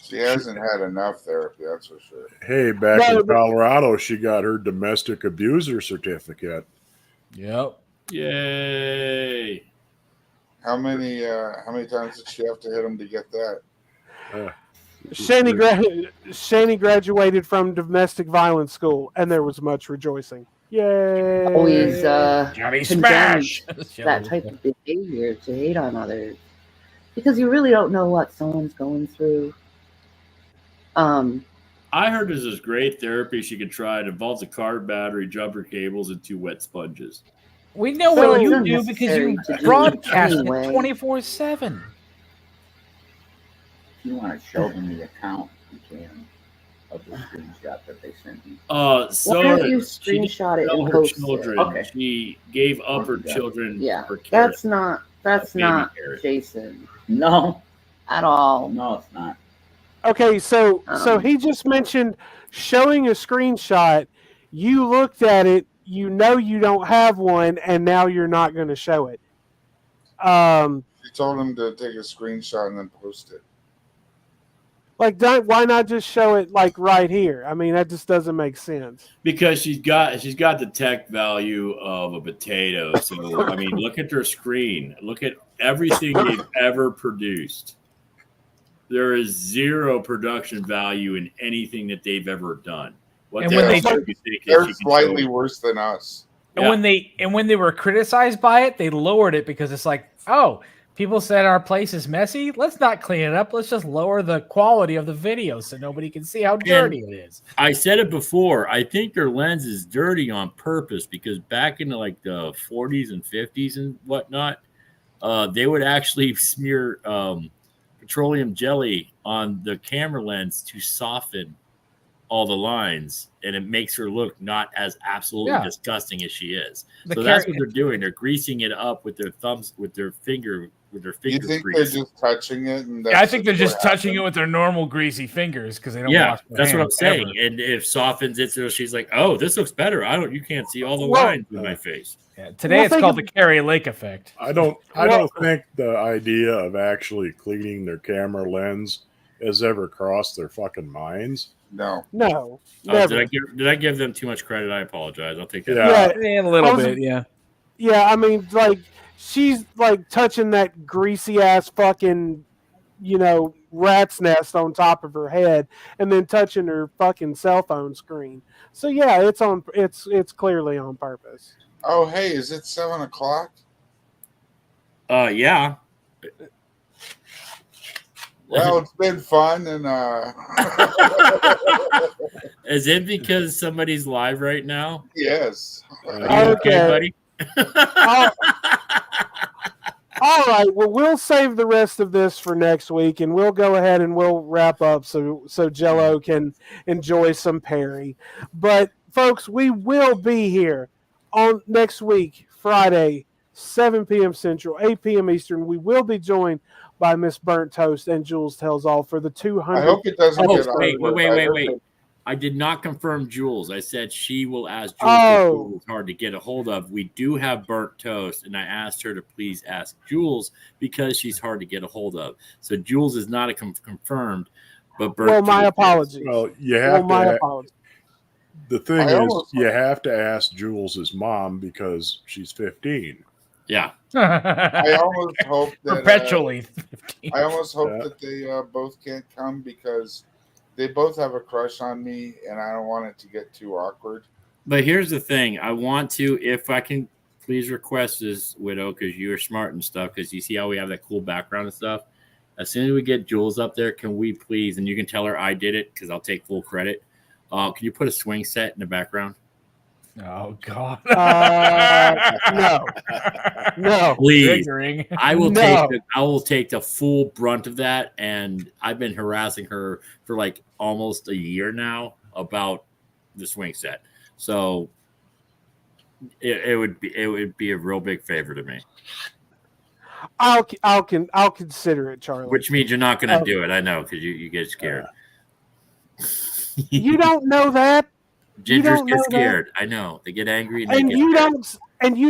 She hasn't had enough therapy, that's for sure. Hey, back in Colorado, she got her domestic abuser certificate. Yep. Yay. How many times did she have to hit him to get that? Shanny graduated from domestic violence school, and there was much rejoicing. Yay! Always Johnny Smash. That type of behavior to hate on others because you really don't know what someone's going through. I heard there's this great therapy she could try. It involves a car battery, jumper cables, and 2 wet sponges. We know what you do because you broadcast it 24/7. If you want to show them the account, you can, of the screenshot that they sent you. Why don't you screenshot it and post children. it? Okay. She gave up her children for care. That's not carrot. Jason. No. At all. No, it's not. Okay, so he just mentioned showing a screenshot. You looked at it, you don't have one, and now you're not going to show it. She told him to take a screenshot and then post it. Like, why not just show it like right here? I mean, that just doesn't make sense. Because she's got the tech value of a potato. So I mean, look at their screen. Look at everything they've ever produced. There is zero production value in anything that they've ever done. What And the when hell they- do you think They're she can slightly show? worse than us. And when they were criticized by it, they lowered it because it's like, oh, people said our place is messy. Let's not clean it up. Let's just lower the quality of the video so nobody can see how dirty it is. I said it before. I think their lens is dirty on purpose because back in like the 40s and 50s and whatnot, they would actually smear petroleum jelly on the camera lens to soften all the lines, and it makes her look not as absolutely disgusting as she is. So that's what they're doing. They're greasing it up with their thumbs, with their finger You think grease. they're just touching it? And I think they're just touching it with their normal greasy fingers because they don't wash their that's what I'm hands saying. ever. And it softens it so she's like, oh, this looks better. You can't see all the Well- lines in my face. Yeah, today it's called the Carrie Lake effect. I don't think the idea of actually cleaning their camera lens has ever crossed their fucking minds. No. No. Did I give them too much credit? I apologize. I'll take that. Yeah, a little bit, yeah. Yeah, I mean, like, she's like touching that greasy ass fucking, rat's nest on top of her head, and then touching her fucking cell phone screen. So yeah, it's clearly on purpose. Oh, hey, is it 7 o'clock? Yeah. Well, it's been fun, and Is it because somebody's live right now? yes. Are you okay, buddy? All right. Well, we'll save the rest of this for next week, and we'll go ahead and we'll wrap up so Jello can enjoy some Perry. But folks, we will be here on next week, Friday, 7 p.m. Central, 8 p.m. Eastern. We will be joined by Miss Burnt Toast and Jules Tells All for the 200. I hope it doesn't get wait. I did not confirm Jules. I said she will ask Jules if Jules is hard to get a hold of. We do have Burnt Toast, and I asked her to please ask Jules because she's hard to get a hold of. So Jules is not confirmed, but Burnt Toast my apologies. Well, you have to. Apologies. The thing is, you have to ask Jules' mom because she's 15. Yeah. I almost hope that perpetually. I almost hope that they both can't come because they both have a crush on me, and I don't want it to get too awkward. But here's the thing. I want to, if I can please request this, Widow, because you're smart and stuff, because you see how we have that cool background and stuff. As soon as we get Jules up there, can we please, and you can tell her I did it because I'll take full credit. Can you put a swing set in the background? Oh, God. No. Please. Triggering. I will take the full brunt of that, and I've been harassing her for like almost a year now about the swing set. So it would be a real big favor to me. I'll consider it, Charlie. Which means you're not going to do it. I know because you get scared. You don't know that. Gingers get scared. I know they get angry, and you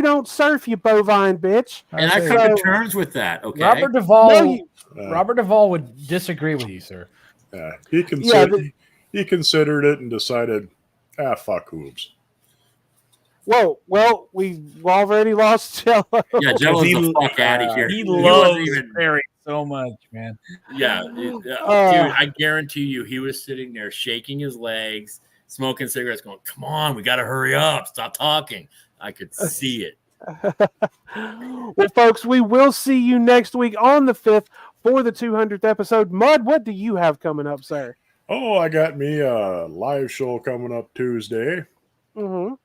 don't surf, you bovine bitch. And I come to terms with that. Okay, Robert Duvall would disagree with you, sir. Yeah, he considered it and decided, fuck Hooves. Whoa, well, we've already lost Jello. Yeah, Jello's the fuck out of here. He loves Perry so much, man. Yeah, dude, I guarantee you, he was sitting there shaking his legs, smoking cigarettes, going, "Come on, we got to hurry up! Stop talking." I could see it. Well, folks, we will see you next week on the 5th for the 200th episode. Mud, what do you have coming up, sir? Oh, I got me a live show coming up Tuesday. Mm-hmm.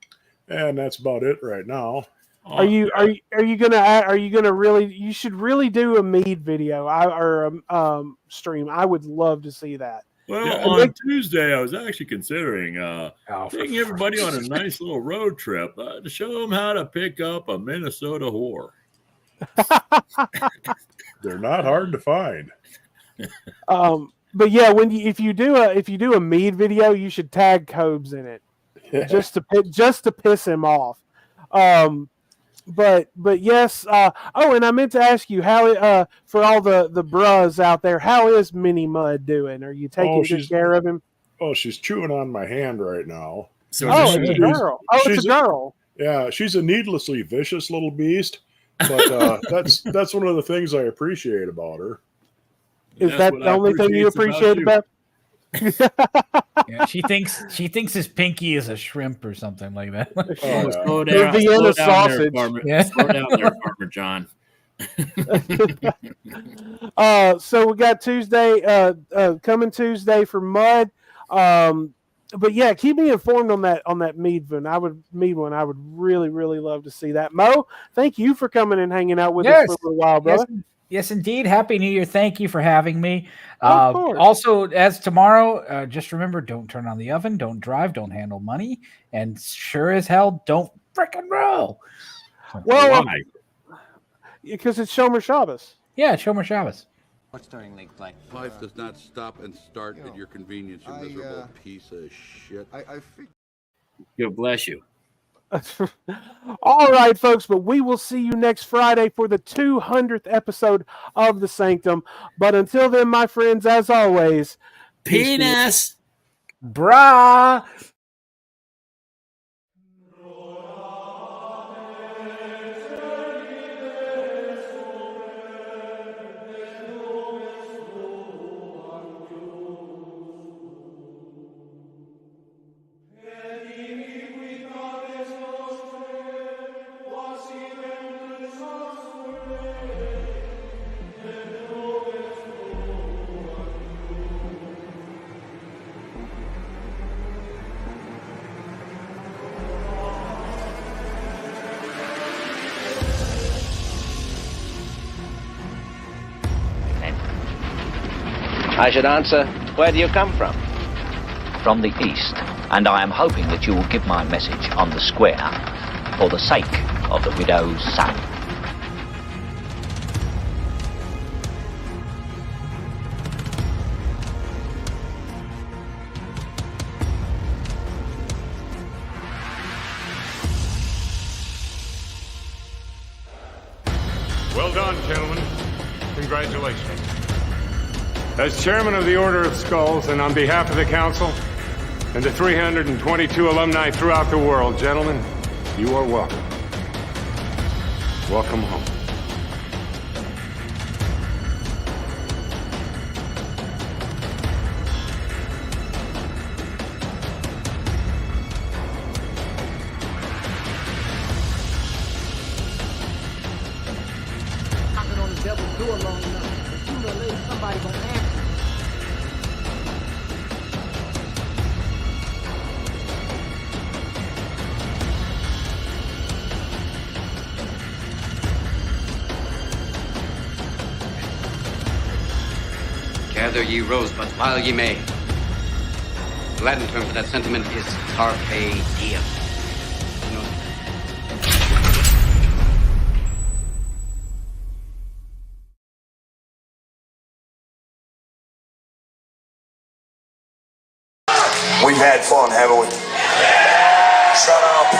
And that's about it right now. Are you gonna really? You should really do a Mead video or stream. I would love to see that. Well, on Tuesday, I was actually considering taking everybody on a nice little road trip to show them how to pick up a Minnesota whore. They're not hard to find. But yeah, if you do a Mead video, you should tag Cobes in it. just to piss him off. But yes. And I meant to ask you how for all the bruhs out there, how is Minnie Mud doing? Are you taking good care of him? Oh, she's chewing on my hand right now. So it's a girl. It's a girl. Yeah, she's a needlessly vicious little beast. But that's one of the things I appreciate about her. Is that the only thing you appreciate about? Yeah, she thinks his pinky is a shrimp or something like that. Slow The down, Vienna slow down there, sausage. Farmer. Yeah. Slow down there, Farmer John. So we got Tuesday, coming Tuesday for Mud. But yeah, keep me informed on that Mead one. I would really love to see that. Mo, thank you for coming and hanging out with us for a little while, brother. Yes, indeed. Happy New Year. Thank you for having me. Of course. Also, as tomorrow, just remember, don't turn on the oven, don't drive, don't handle money, and sure as hell, don't frickin' roll. Well, because it's Shomer Shabbos. Yeah, Shomer Shabbos. What's during league play? Life does not stop and start at your convenience, you miserable piece of shit. God bless you. All right, folks, but we will see you next Friday for the 200th episode of The Sanctum. But until then, my friends, as always, penis, brah. I should answer, where do you come from? From the east, and I am hoping that you will give my message on the square for the sake of the widow's son. Well done, gentlemen. Congratulations. As chairman of the Order of Skulls, and on behalf of the council and the 322 alumni throughout the world, gentlemen, you are welcome. Welcome home. Knocking on the devil's door long enough, and sooner or later somebody gonna answer. Gather ye rosebuds while ye may. The Latin term for that sentiment is carpe diem. You know, We've had fun, haven't we? Shut up.